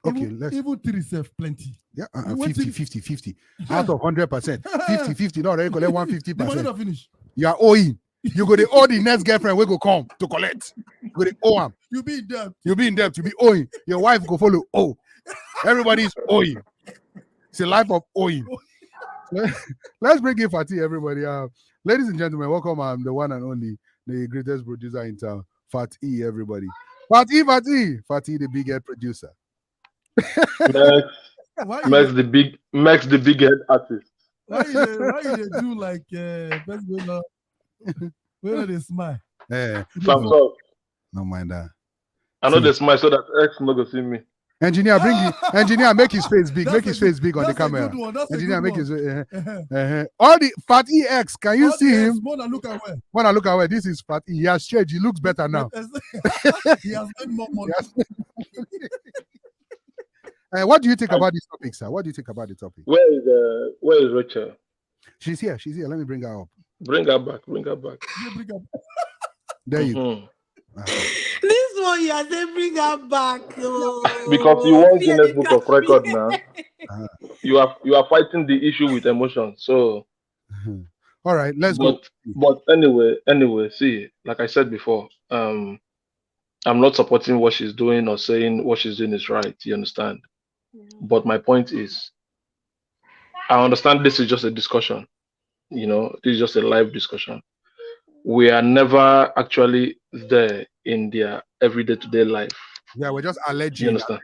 Okay, even 3 self plenty. Yeah, 50. Out of 100%. 50. No, they collect 150%. The money not finish. You are owing. You go to owe the next girlfriend, we go come to collect. You go to owe him. You be in debt. You be in debt. You be owing. Your wife go follow. Oh, everybody's owing. It's a life of owing. Let's bring in Fatih, everybody. Ladies and gentlemen, welcome. The one and only, the greatest producer in town, Fatih, everybody. Fatih, the big head producer. Max the big head artist. Why you do like best where they smile? No mind that. I know they smile so that X no go see me. Engineer, engineer, make his face big. Make his face big on the camera. Engineer, make his all the Fatih X. Can you see him? Wanna look away. Wanna look away. This is Fatih. He has changed. He looks better now. He has made more money. What do you think about this topic, sir? What do you think about the topic? Where is Rachel? She's here. Let me bring her up. Bring her back. There you go. This one you are saying bring her back. Because you want Guinness Book of Record now. You are fighting the issue with emotion. So all right, let's go. But anyway, see, like I said before, I'm not supporting what she's doing or saying what she's doing is right. You understand? Yeah. But my point is, I understand this is just a discussion. This is just a live discussion. We are never actually there in their everyday to day life. Yeah, we're just alleging. You understand?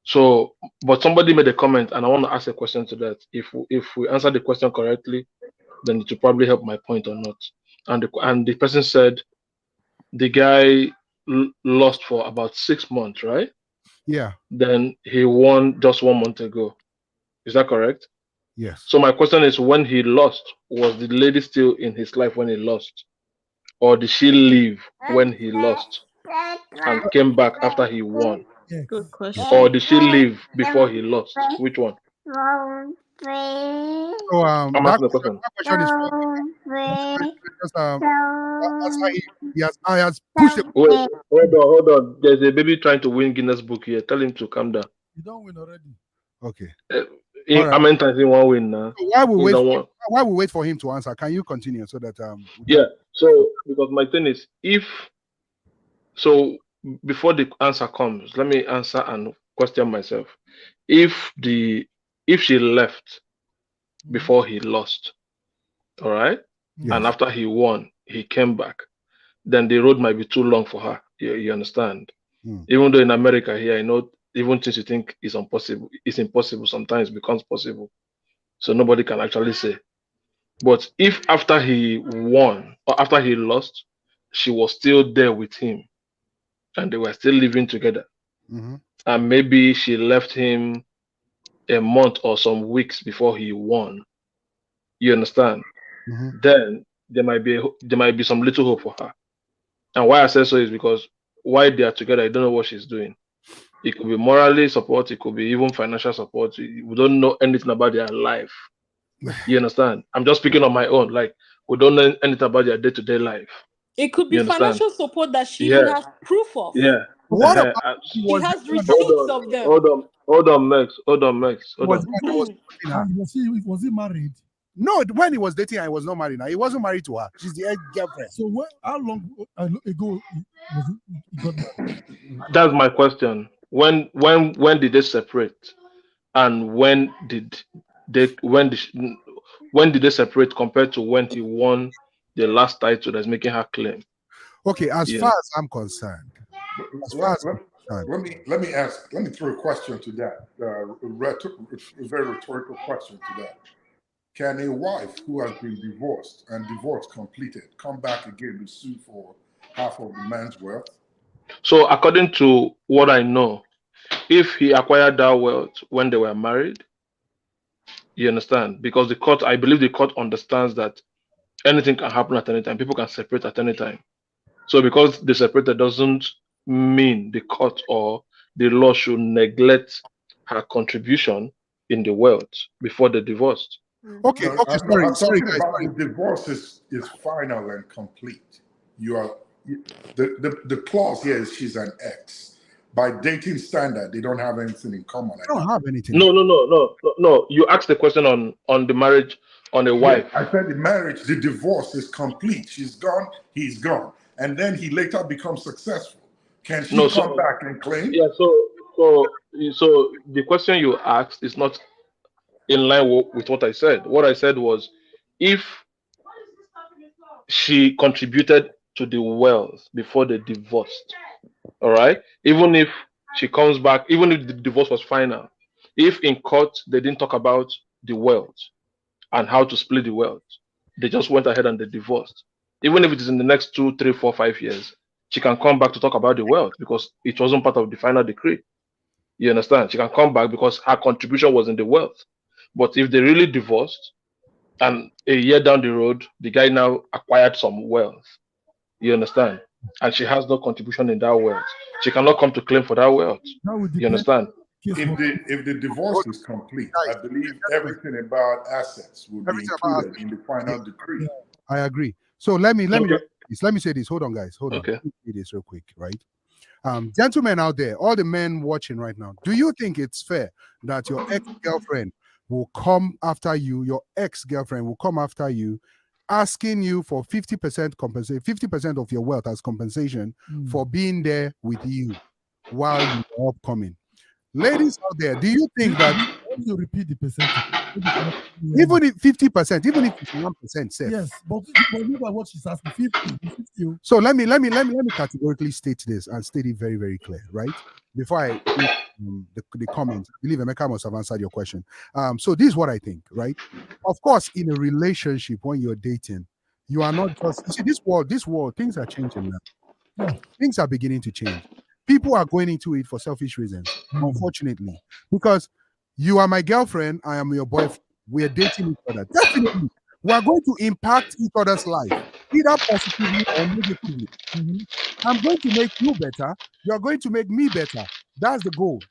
So, but somebody made a comment, and I want to ask a question to that. If we answer the question correctly, then it will probably help my point or not. And the person said the guy lost for about 6 months, right? Yeah. Then he won just 1 month ago. Is that correct? Yes. So my question is, when he lost, was the lady still in his life when he lost, or did she leave when he lost and came back after he won, Yes. Good question. or did she leave before he lost? Which one? So I'm asking the question. that question is for just answer. I has pushed it. Wait, hold on. There's a baby trying to win Guinness Book here. Tell him to calm down. You don't win already. Okay. All right. How many times he won't win now? So while we He wait, don't want. while we wait for him to answer, can you continue so that Yeah. So because my thing is, before the answer comes, let me answer and question myself. If she left before he lost, all right, Yes. and after he won, he came back, then the road might be too long for her. You understand? Even though in America here, I know even things you think is impossible sometimes becomes possible. So nobody can actually say. But if after he won or after he lost, she was still there with him and they were still living together, and maybe she left him a month or some weeks before he won, you understand? Then there might be some little hope for her. And why I say so is because while they are together, I don't know what she's doing. It could be morally support, it could be even financial support. We don't know anything about their life. You understand? I'm just speaking on my own. Like, we don't know anything about their day-to-day life. It could be You understand? financial support that she even has proof of. Yeah. What about She has receipts of them. Hold on, Max. Hold on. Was he married? No, when he was dating, I was not married. Now he wasn't married to her. She's the ex-girlfriend. So how long ago was he got married? That's my question. When did they separate, and when did they separate compared to when he won the last title that's making her claim? Okay, as far as I'm concerned, let me throw a question to that. A very rhetorical question to that. Can a wife who has been divorced and divorce completed come back again to sue for half of the man's wealth? So according to what I know, if he acquired that wealth when they were married, you understand? Because I believe the court understands that anything can happen at any time. People can separate at any time. So because they separated doesn't mean the court or the law should neglect her contribution in the wealth before they divorced. Okay, I'm sorry, talking about the divorce is final and complete. The clause here is she's an ex. By dating standard, they don't have anything in common. I don't have anything. No. You asked the question on the marriage on a wife. I said the marriage, the divorce is complete. She's gone, he's gone, and then he later becomes successful. Can she come back and claim? Yeah. So the question you asked is not in line with what I said. What I said was, if she contributed to the wealth before they divorced, all right, even if she comes back, even if the divorce was final, if in court they didn't talk about the wealth and how to split the wealth, they just went ahead and they divorced. Even if it is in the next 2, 3, 4, 5 years, she can come back to talk about the wealth because it wasn't part of the final decree. You understand? She can come back because her contribution was in the wealth. But if they really divorced and a year down the road, the guy now acquired some wealth, you understand? And she has no contribution in that wealth, she cannot come to claim for that wealth. You understand? If the divorce is complete, I believe everything about assets will be included in the final decree. I agree. So let me say this. Hold on, guys. Hold on. Okay. Let me say this real quick, right? Gentlemen out there, all the men watching right now, do you think it's fair that your ex-girlfriend will come after you, your ex-girlfriend will come after you, asking you for 50% compensation, 50% of your wealth as compensation for being there with you while you are upcoming? Ladies out there, do you think that you repeat the percentage? Even if 50%, even if it's 1%, safe. Yes, but look at what she's asking, 50. So let me categorically state this and state it very, very clear, right? Before I the comments. I believe Emeka must have answered your question. So this is what I think, right? Of course, in a relationship, when you're dating, you are not just, you see, this world, things are changing now. Yeah. Things are beginning to change. People are going into it for selfish reasons, unfortunately, because you are my girlfriend, I am your boyfriend. We are dating each other. Definitely, we are going to impact each other's life, either positively or negatively. I'm going to make you better. You're going to make me better. That's the goal.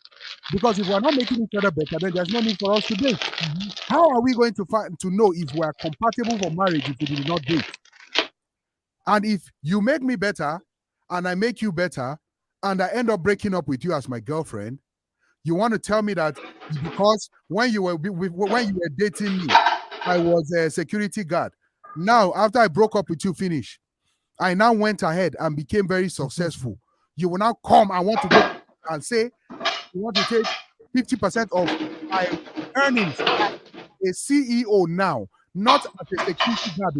Because if we're not making each other better, then there's no need for us to date. How are we going to find to know if we're compatible for marriage if we did not date? And if you make me better and I make you better and I end up breaking up with you as my girlfriend, you want to tell me that because when you were dating me, I was a security guard. Now, after I broke up with you, finish, I now went ahead and became very successful. You will now come and want to go and say you want to take 50% of my earnings as a CEO now, not as a security guard.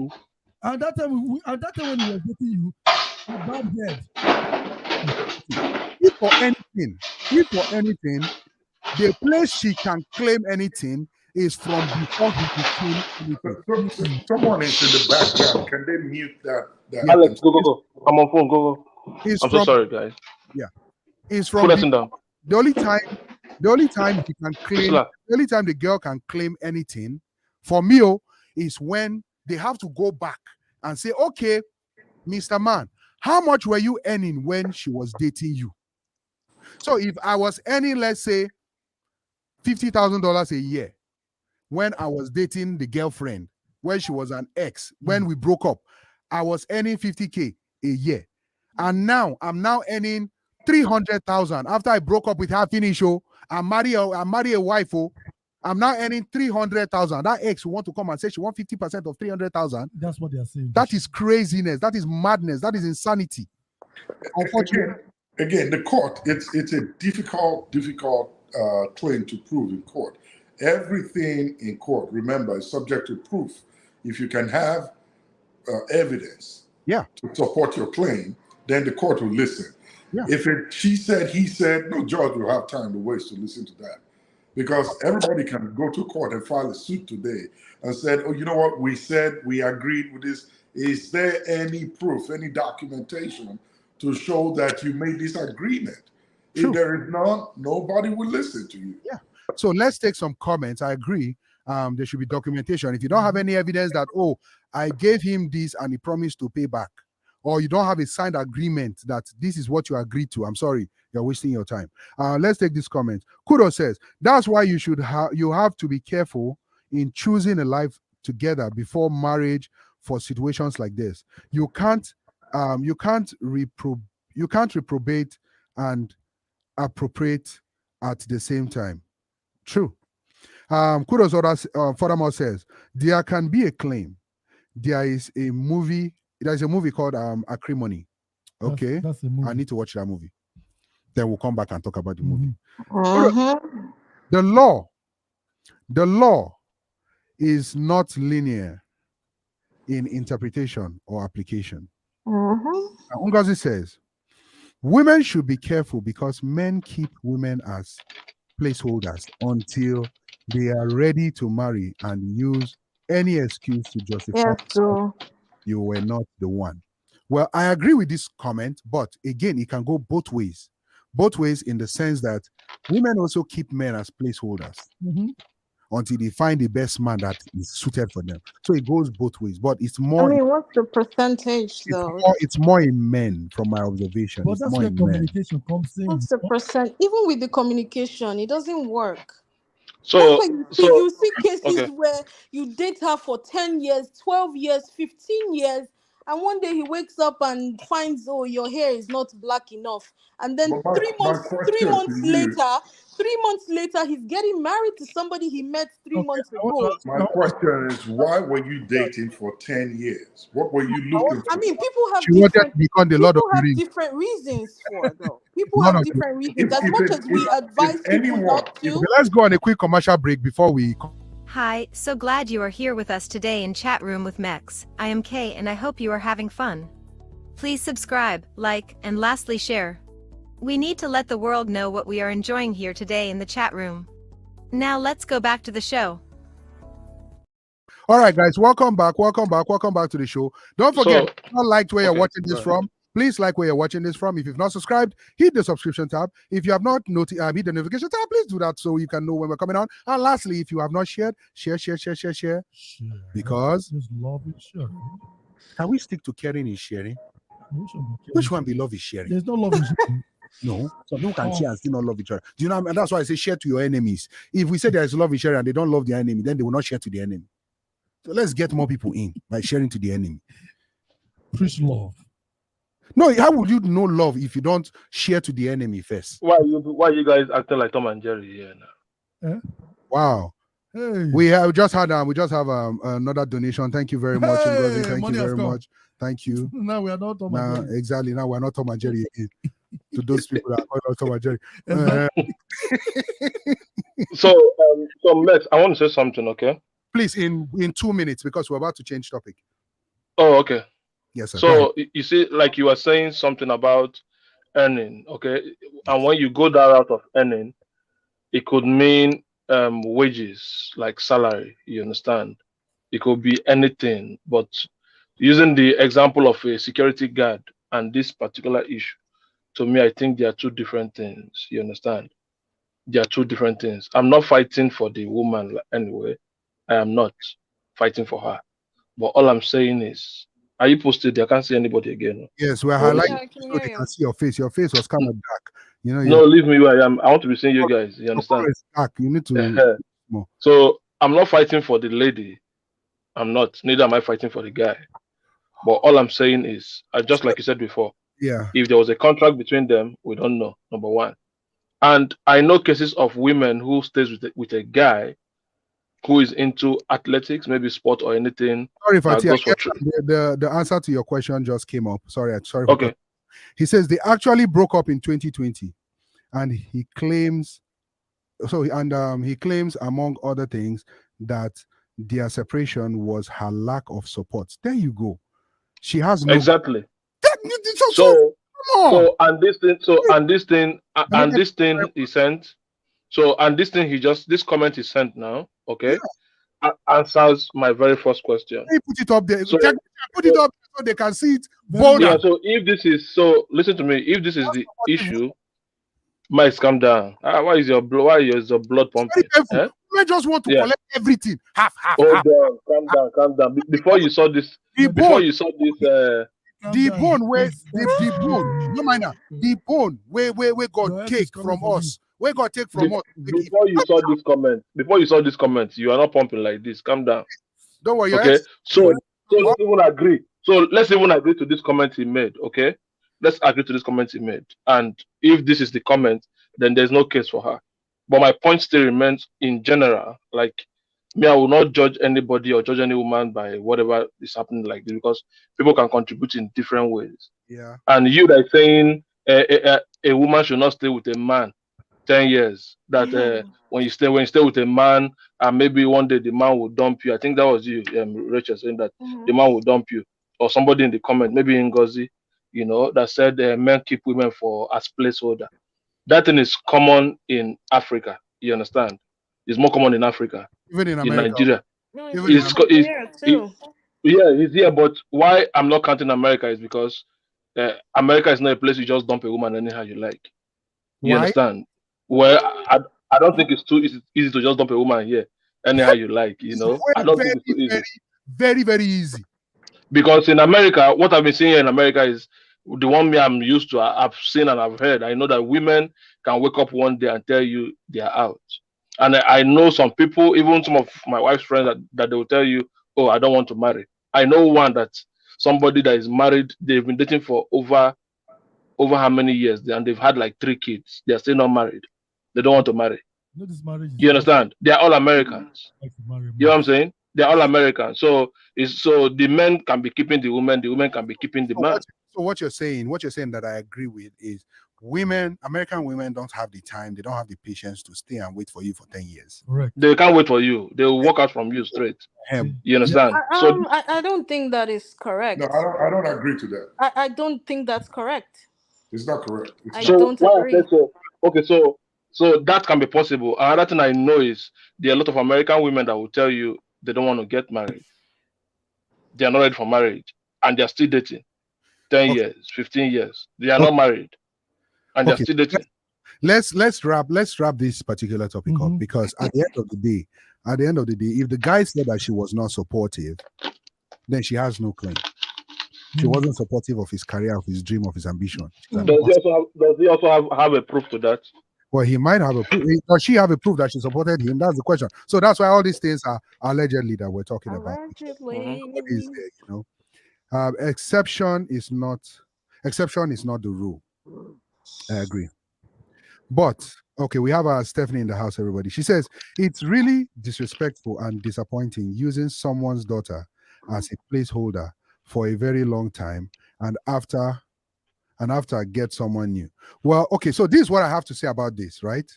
At that time, when we were dating you, a bad head. If for anything, the place she can claim anything is from before he became anything. Someone is in the background. Can they mute that? Alex, go. I'm on phone. Go. I'm so sorry, guys. Yeah, it's from Put us down. the only time he can claim, the only time the girl can claim anything for me is when they have to go back and say, okay, Mr. Man, how much were you earning when she was dating you? So if I was earning, let's say, $50,000 a year when I was dating the girlfriend, when she was an ex, when we broke up, I was earning 50K a year. And now I'm now earning 300,000 after I broke up with her, finish. I marry a wife. I'm now earning 300,000. That ex who want to come and say she want 50% of 300,000. That's what they are saying. That is craziness. That is madness. That is insanity. Unfortunately. Again, the court, it's a difficult claim to prove in court. Everything in court, remember, is subject to proof. If you can have evidence to support your claim, then the court will listen. Yeah. If she said, he said, no judge will have time to waste to listen to that. Because everybody can go to court and file a suit today and said, oh, you know what, we said, we agreed with this. Is there any proof, any documentation to show that you made this agreement? True. If there is none, nobody will listen to you. Yeah. So let's take some comments. I agree. There should be documentation. If you don't have any evidence that, oh, I gave him this and he promised to pay back, or you don't have a signed agreement that this is what you agreed to, I'm sorry, you're wasting your time. Let's take this comment. Kudo says, that's why you have to be careful in choosing a life together before marriage for situations like this. You can't reprobate and appropriate at the same time. True. Kudos furthermore says, there can be a claim. There's a movie called Acrimony. Okay. That's a movie. I need to watch that movie. Then we'll come back and talk about the movie. The law is not linear in interpretation or application. Ngozi says, women should be careful because men keep women as placeholders until they are ready to marry and use any excuse to justify you were not the one. Well, I agree with this comment, but again, it can go both ways. Both ways in the sense that women also keep men as placeholders until they find the best man that is suited for them. So it goes both ways, but it's more. I mean, what's the percentage though? It's more in men from my observation. But that's where communication comes in. What's the percent? Even with the communication, it doesn't work. So, you see cases where you date her for 10 years, 12 years, 15 years, and one day he wakes up and finds, oh, your hair is not black enough. And then 3 months later, he's getting married to somebody he met 3 months ago. My question is, why were you dating for 10 years? What were you looking for? I mean, people have different reasons for it, though. People have different reasons. As much as we advise people not to. Okay, let's go on a quick commercial break before we... Hi, so glad you are here with us today in Chat Room with Mex. I am Kay and I hope you are having fun. Please subscribe, like, and lastly share. We need to let the world know what we are enjoying here today in the chat room. Now let's go back to the show. All right, guys, welcome back to the show. Don't forget, if you not liked where you're watching this from, please like where you're watching this from. If you've not subscribed, hit the subscription tab. If you have not hit the notification tab, please do that so you can know when we're coming on. And lastly, if you have not shared, share. Because just love is sharing. Can we stick to caring is sharing? Which one be love is sharing? There's no love in sharing. No, some people can share and still not love each other. Do you know? And that's why I say share to your enemies. If we say there is love in sharing and they don't love their enemy, then they will not share to the enemy. So let's get more people in by sharing to the enemy. Preach love. No, how would you know love if you don't share to the enemy first? Why are you guys acting like Tom and Jerry here now? Eh? Wow. Hey. We just have another donation. Thank you very much, Ngozi. Thank you very much. Thank you. Now we are not Tom and Jerry. Exactly. Now we're not Tom and Jerry again. To those people that are calling us Tom and Jerry. So Mex, I want to say something, okay? Please, in 2 minutes, because we're about to change topic. Oh, okay. Yes, sir. So you see, like you were saying something about earning, okay? And when you go that route of earning, it could mean wages, like salary, you understand? It could be anything, but using the example of a security guard and this particular issue, to me, I think they are two different things, you understand? They are two different things. I'm not fighting for the woman anyway. I am not fighting for her. But all I'm saying is, are you posted? I can't see anybody again. Yes, we're highlighting so they can see your face. Your face was kind of dark. You know. No, leave me where I am. I want to be seeing you guys. You understand? Dark. You need to. So I'm not fighting for the lady. I'm not. Neither am I fighting for the guy. But all I'm saying is, just like you said before. Yeah. If there was a contract between them, we don't know. Number one. And I know cases of women who stays with a guy who is into athletics, maybe sport or anything. Sorry, the answer to your question just came up. Sorry. Okay. He says they actually broke up in 2020, and he claims he claims, among other things, that their separation was her lack of support. There you go. She has no exactly. This comment he sent now, okay, answers my very first question. He put it up there. So, put it up so they can see it. Bolder. Yeah. So if this is listen to me. If this is the issue, Mike, calm down. Why is your blood pumping? I just want to collect everything. Half. Hold on, calm down. Before you saw this, the bone where no mind now. The bone where God take from us. Where God take from us. Before you saw this comment, you are not pumping like this. Calm down. Don't worry. Okay. So let's even agree. So let's even agree to this comment he made. Okay. Let's agree to this comment he made. And if this is the comment, then there's no case for her. But my point still remains in general. Like me, I will not judge anybody or judge any woman by whatever is happening like this, because people can contribute in different ways. Yeah. And you that saying a woman should not stay with a man 10 years. That when you stay with a man, and maybe one day the man will dump you. I think that was you, Rachel, saying that the man will dump you, or somebody in the comment, maybe Ngozi, that said men keep women as placeholder. That thing is common in Africa. You understand? It's more common in Africa. Even in Nigeria. No, it's here. But why I'm not counting America is because America is not a place you just dump a woman anyhow you like. You understand? Well, I don't think it's too easy to just dump a woman here anyhow you like. I don't think it's too easy. Very, very easy. Because in America, what I've been seeing here in America is the one me I'm used to. I've seen and I've heard. I know that women can wake up one day and tell you they are out. And I know some people, even some of my wife's friends, that they will tell you, "Oh, I don't want to marry." I know somebody that is married. They've been dating for over how many years, and they've had like 3 kids. They are still not married. They don't want to marry. You understand? They are all Americans. You know what I'm saying? They're all Americans. So the men can be keeping the women can be keeping the man. So what you're saying that I agree with is American women don't have the time, they don't have the patience to stay and wait for you for 10 years. Correct. They can't wait for you. They will walk out from you straight. You understand? I don't think that is correct. No, I don't agree to that. I don't think that's correct. It's not correct. It's I not. don't why I agree. said so? Okay, so that can be possible. Another thing I know is there are a lot of American women that will tell you they don't want to get married. They are not ready for marriage, and they are still dating. 10 Okay. years, 15 years. They are Okay. not married, and they are Okay. still dating. Let's wrap this particular topic up, because at the end of the day, if the guy said that she was not supportive, then she has no claim. She wasn't supportive of his career, of his dream, of his ambition. Does he also have a proof to that? Well, he might have a proof. Does she have a proof that she supported him? That's the question. So that's why all these things are allegedly that we're talking about. Nobody's there, you know. Exception is not the rule. I agree. But okay, we have Stephanie in the house, everybody. She says it's really disrespectful and disappointing using someone's daughter as a placeholder for a very long time, and after get someone new. Well, okay, so this is what I have to say about this, right?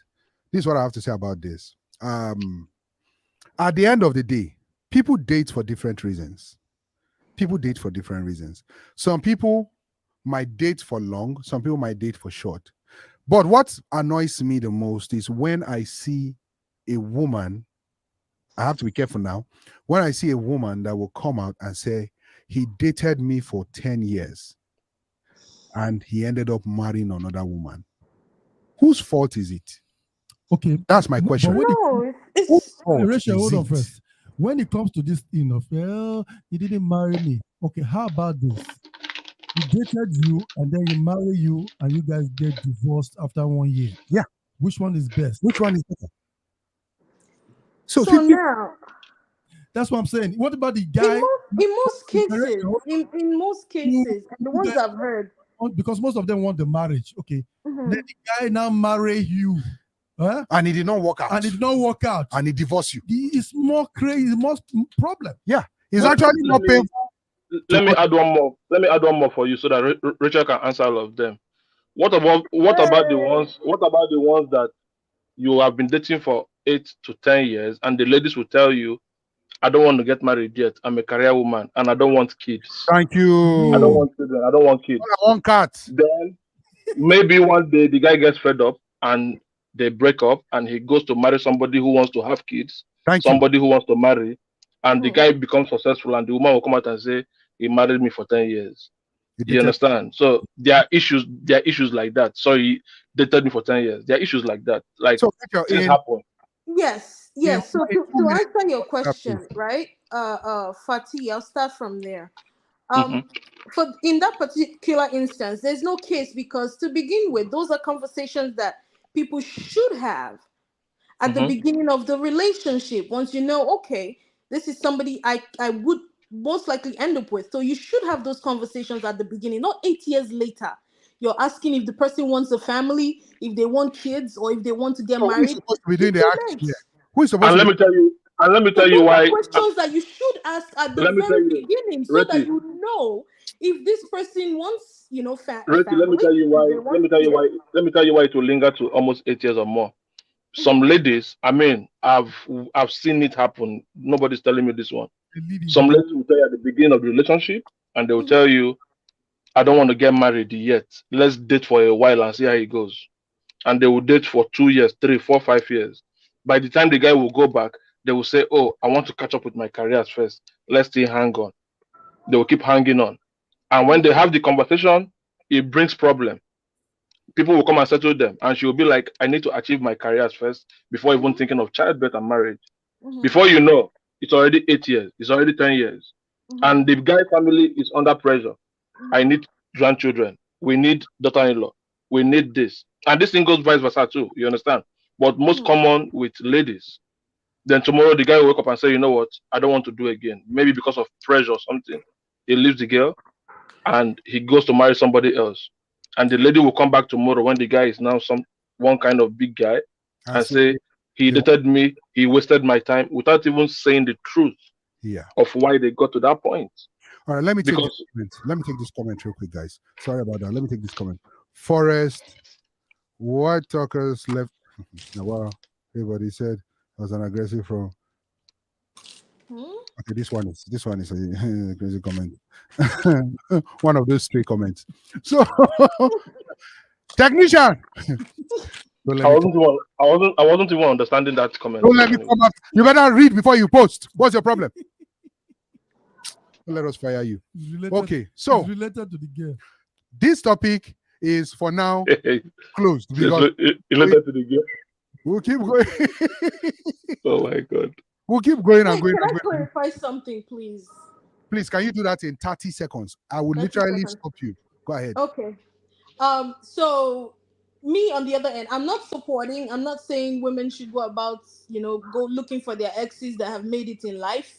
This is what I have to say about this. At the end of the day, people date for different reasons. Some people might date for long, some people might date for short. But what annoys me the most is when I see a woman, I have to be careful now, when I see a woman that will come out and say, he dated me for 10 years and he ended up marrying another woman. Whose fault is it? Okay. That's my question. No, Rachel, hold on first. When it comes to this thing of, well, he didn't marry me. Okay, how about this? He dated you and then he marry you and you guys get divorced after 1 year. Yeah. Which one is best? Which one is better? So now, that's what I'm saying. What about the guy? In most cases, the ones I've heard, because most of them want the marriage. Okay. Then the guy now marry you. Huh? And it did not work out. And he divorced you. It's more crazy, most problem. Yeah. It's actually more painful. Let me add one more for you so that Rachel can answer all of them. What about the ones that you have been dating for 8 to 10 years, and the ladies will tell you, I don't want to get married yet. I'm a career woman and I don't want kids. Thank you. I don't want children. I don't want kids. I want cats. Then maybe one day the guy gets fed up and they break up and he goes to marry somebody who wants to have kids. Somebody who wants to marry, and the guy becomes successful and the woman will come out and say, he married me for 10 years. You understand? So there are issues like that. So he dated me for 10 years. There are issues like that. Like, things happen. Yes. So to answer your question, right? Fatih, I'll start from there. For in that particular instance, there's no case, because to begin with, those are conversations that people should have at the beginning of the relationship. Once you know, okay, this is somebody I would most likely end up with. So you should have those conversations at the beginning, not 8 years later. You're asking if the person wants a family, if they want kids, or if they want to get married. Who's supposed to be doing the action? Who's supposed and to let me tell you why. Questions that you should ask at the very beginning, so that you know if this person wants, family. Let me tell you why. Let me tell you why it will linger to almost 8 years or more. Some ladies, I mean, I've seen it happen. Nobody's telling me this one. Some ladies will tell you at the beginning of the relationship, and they will tell you, I don't want to get married yet. Let's date for a while and see how it goes. And they will date for 2 years, 3, 4, 5 years. By the time the guy will go back, they will say, oh, I want to catch up with my careers first. Let's still hang on. They will keep hanging on. And when they have the conversation, it brings problem. People will come and settle them. And she will be like, I need to achieve my careers first before even thinking of childbirth and marriage. Before you know, it's already 8 years. It's already 10 years. And the guy family is under pressure. I need grandchildren. We need daughter-in-law. We need this. And this thing goes vice versa too. You understand? But most common with ladies. Then tomorrow the guy will wake up and say, you know what? I don't want to do again. Maybe because of pressure or something. He leaves the girl and he goes to marry somebody else. And the lady will come back tomorrow when the guy is now one kind of big guy and say, he dated me, he wasted my time, without even saying the truth of why they got to that point. All right, let me take this comment real quick, guys. Sorry about that. Let me take this comment. Forrest, White Talkers left. Wow, everybody said I was an aggressive from. Okay, this one is a crazy comment. One of those 3 comments. So Technician. Don't let me I wasn't even understanding that comment. Don't let me come up. You better read before you post. What's your problem? Don't let us fire you. Okay, so it's related to the girl. This topic is for now closed because related to the girl. we'll keep going. Oh my God. We'll keep going and going. Can I clarify something, please? Please, can you do that in 30 seconds? I will literally stop you. Go ahead. Okay. So me on the other end, I'm not saying women should go about, go looking for their exes that have made it in life.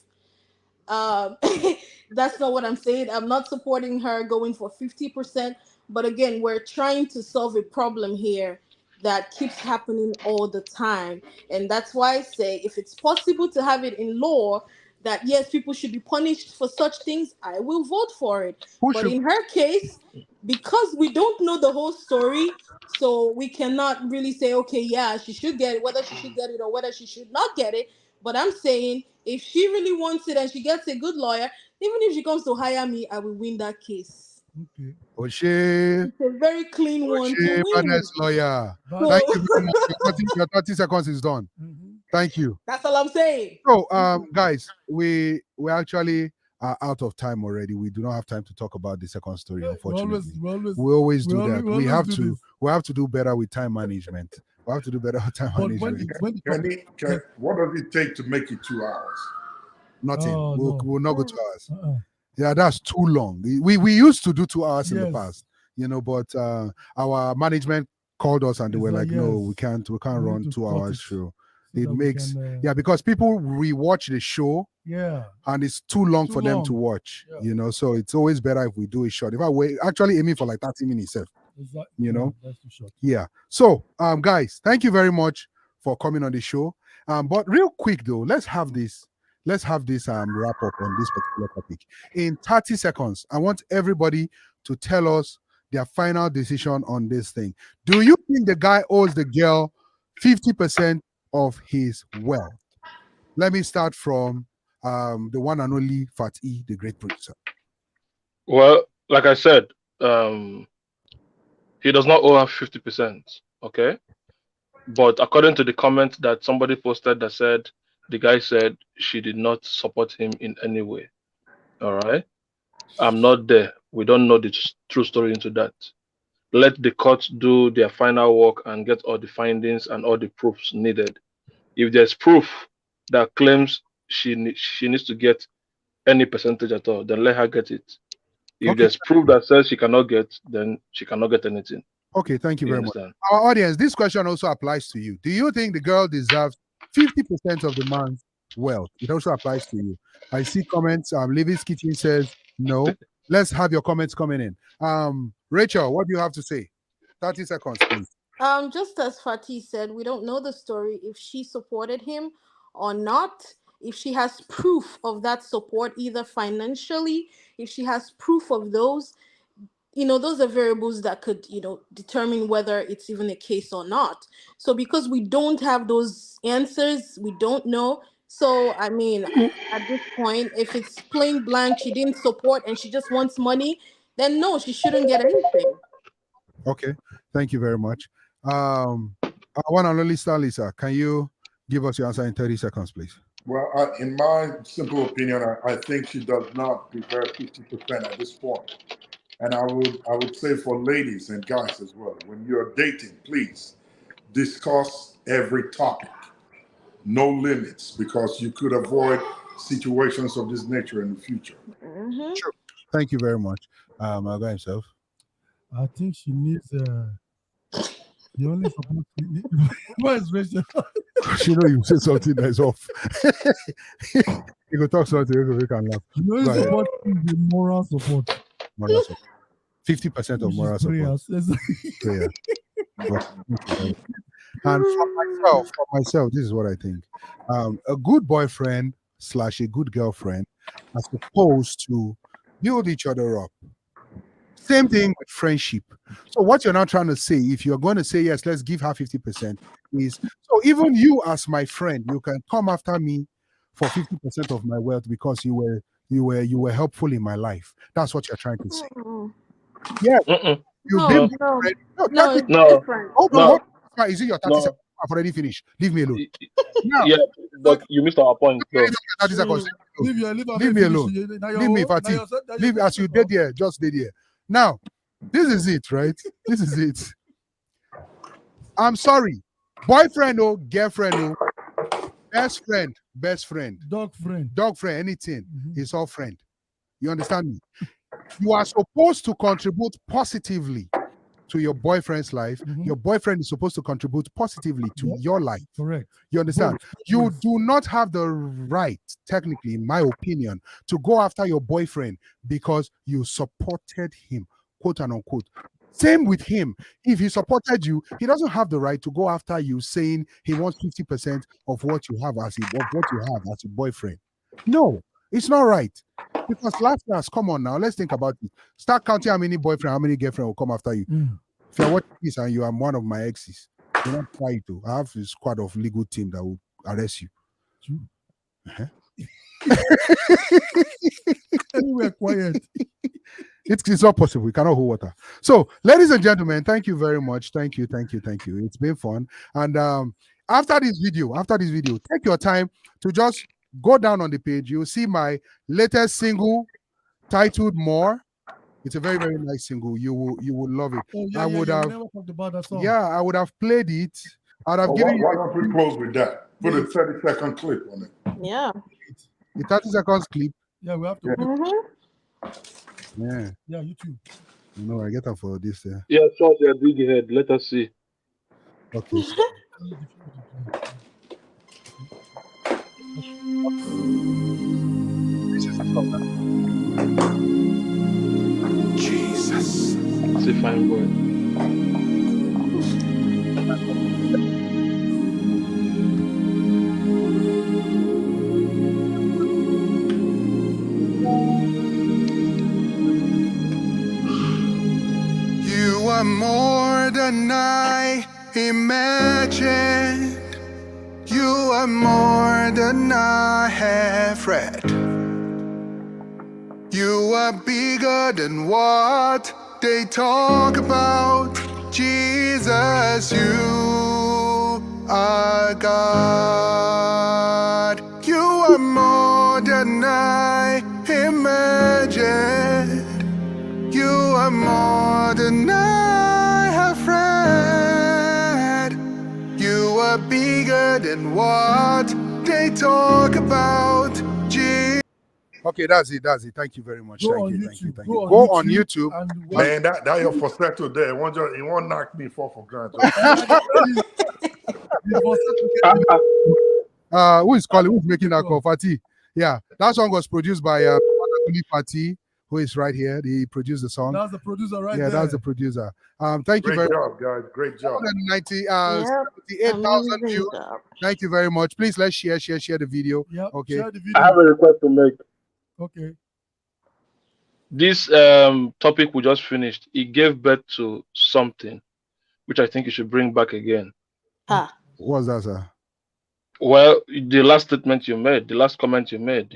That's not what I'm saying. I'm not supporting her going for 50%. But again, we're trying to solve a problem here that keeps happening all the time. And that's why I say if it's possible to have it in law that yes, people should be punished for such things, I will vote for it. But in her case, because we don't know the whole story, so we cannot really say, okay, yeah, she should get it, whether she should get it or whether she should not get it. But I'm saying if she really wants it and she gets a good lawyer, even if she comes to hire me, I will win that case. Okay. It's a very clean one to win. Lawyer. Thank you very much. Your 30 seconds is done. Thank you. That's all I'm saying. So, guys, we actually are out of time already. We do not have time to talk about the second story, unfortunately. We always do that. We have to do better with time management. We have to do better with time management. What does it take to make it 2 hours? Nothing. We'll not go 2 hours. Yeah, that's too long. We used to do 2 hours in the past, but our management called us and they were like, no, we can't run 2 hours show. It makes because people rewatch the show and it's too long for them to watch, so it's always better if we do it short. If I wait, actually aiming for like 30 minutes, Exactly. That's too short. Yeah. So, guys, thank you very much for coming on the show. But real quick though, let's have this wrap up on this particular topic. In 30 seconds, I want everybody to tell us their final decision on this thing. Do you think the guy owes the girl 50% of his wealth? Let me start from the one and only Fatih, the great producer. Well, like I said, he does not owe her 50%. Okay. But according to the comment that somebody posted that said, the guy said she did not support him in any way. All right. I'm not there. We don't know the true story into that. Let the court do their final work and get all the findings and all the proofs needed. If there's proof that claims she needs to get any percentage at all, then let her get it. If there's proof that says she cannot get, then she cannot get anything. Okay, thank you very much. Our audience, this question also applies to you. Do you think the girl deserves 50% of the man's wealth? It also applies to you. I see comments. Livy's Kitchen says no. Let's have your comments coming in. Rachel, what do you have to say? 30 seconds, please. Just as Fatih said, we don't know the story if she supported him or not. If she has proof of that support, either financially, if she has proof of those, those are variables that could, determine whether it's even a case or not. So because we don't have those answers, we don't know. So, I mean, at this point, if it's plain blank, she didn't support and she just wants money, then no, she shouldn't get anything. Okay, thank you very much. One and only Star Lisa, can you give us your answer in 30 seconds, please? Well, in my simple opinion, I think she does not deserve 50% at this point. And I would say for ladies and guys as well, when you're dating, please discuss every topic. No limits, because you could avoid situations of this nature in the future. Sure. Thank you very much. I'll go himself. I think she needs the only support she needs. What is Rachel? She know you say something that is off. You go talk something, you can laugh. The only support is the moral support. Moral support. 50% of moral support. Prayer. And for myself, this is what I think. A good boyfriend / a good girlfriend are supposed to build each other up. Same thing with friendship. So what you're not trying to say, if you're going to say, yes, let's give her 50%, is so even you as my friend, you can come after me for 50% of my wealth because you were helpful in my life. That's what you're trying to say. Yeah. You've No, been no, boyfriend. No, no, check with it's No, different. hold on, no, hold on. Is it your 30 no. seconds? I've already finished. Leave me alone. Now, Yeah, but you missed our point though. 30 seconds. Leave Leave me alone. Leave me, Fatih. Leave as you did there. Just stay there. Now, this is it, right? This is it. I'm sorry. Boyfriend or girlfriend or best friend, Dog friend. anything. It's all friend. You understand me? You are supposed to contribute positively to your boyfriend's life. Your boyfriend is supposed to contribute positively to your life. Correct. You understand? You do not have the right, technically, in my opinion, to go after your boyfriend because you supported him, quote and unquote. Same with him. If he supported you, he doesn't have the right to go after you saying he wants 50% of what you have as a boyfriend. No, it's not right. Because last, come on now, let's think about it. Start counting how many boyfriend, how many girlfriend will come after you. If you're watching this and you are one of my exes, do not try to. I have a squad of legal team that will arrest you. Anywhere quiet. It's not possible. We cannot hold water. So, ladies and gentlemen, thank you very much. Thank you. It's been fun. And after this video, take your time to just go down on the page. You'll see my latest single titled More. It's a very, very nice single. You will love it. Oh, yeah, I would have never talked about that song. Yeah, I would have played it. I'd have Why given you don't we close with that? Put a 30-second clip on it. Yeah. the 30 seconds clip. Yeah, we have to. Yeah. Yeah, YouTube. No, I get that for this. Yeah, short your big head. Let us see. Okay. Jesus. It's a fine boy. You are more than I imagined. You are more than I have read. You are bigger than what they talk about. Jesus, you are God. You are more than I imagined. You are more than I have read. You are bigger than what they talk about. Okay, that's it. Thank you very much. Thank you. Go on YouTube. Man, that your falsetto there. It won't knock me for granted. Who is calling? Who's making that call? Fatih. Yeah, that song was produced by Fatih, who is right here. He produced the song. That's the producer right there. Yeah, that's the producer. Thank you very much, guys. Great job. 78,000 views. Thank you very much. Please let's share the video. Yep, okay. Share the video. I have a request to make. Okay. This topic we just finished, it gave birth to something which I think you should bring back again. What's that, sir? Well, the last statement you made, the last comment you made,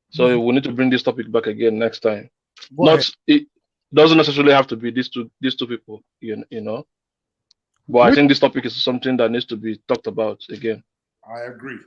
so we need to bring this topic back again next time. It doesn't necessarily have to be these two people, but I think this topic is something that needs to be talked about again. I agree.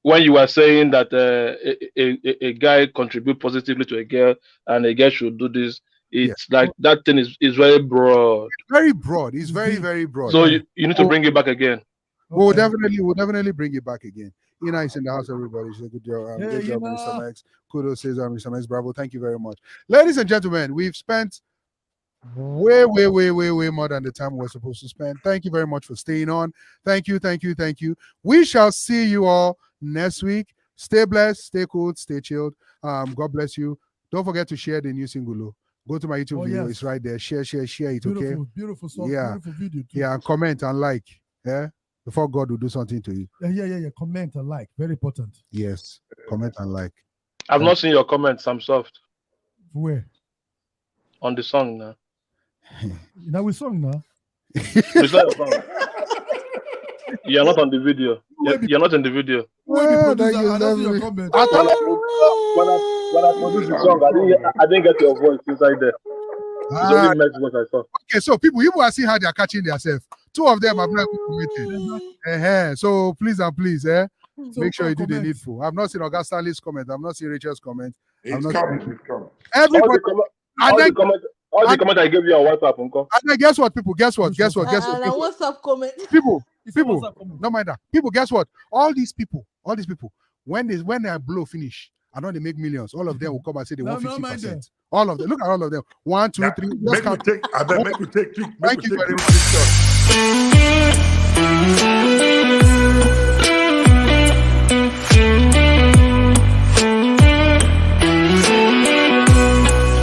When you were saying that a guy contribute positively to a girl and a girl should do this, it's like that thing is very broad. Very broad. It's very, very broad. So you need to bring it back again. We'll definitely bring it back again. Ina is in the house, everybody. She's a good job. Good job, Mr. Max. Kudos says Mr. Max. Bravo. Thank you very much. Ladies and gentlemen, we've spent way more than the time we're supposed to spend. Thank you very much for staying on. Thank you. We shall see you all next week. Stay blessed, stay cool, stay chilled. God bless you. Don't forget to share the new single. Go to my YouTube video. Yes. It's right there. Share it. Okay. Beautiful song. Yeah. Beautiful video too. Yeah. Comment and like. Yeah. Before God will do something to you. Yeah. Comment and like. Very important. Yes. Comment and like. I've not seen your comments, I'm soft. Where? On the song now. Now we song now. It's not a song. You're not on the video. You're not in the video. When I produce the song, I didn't get your voice inside there. It's only Mex what I saw. Okay, so people are seeing how they are catching themselves. Two of them have not commented. So please and please, make sure you do the needful. I've not seen Augusta Stanley's comment. I've not seen Rachel's comment. It's coming. It's coming. Everybody. All the comment I gave you on WhatsApp, Uncle. And then guess what, people? Guess what? What's up, comment? People, no mind that. People, guess what? All these people, when they blow finish, and when they make millions, all of them will come and say they want 50%. All of them. Look at all of them. 1, 2, 3. Make me take. I bet make me take. Thank you very much.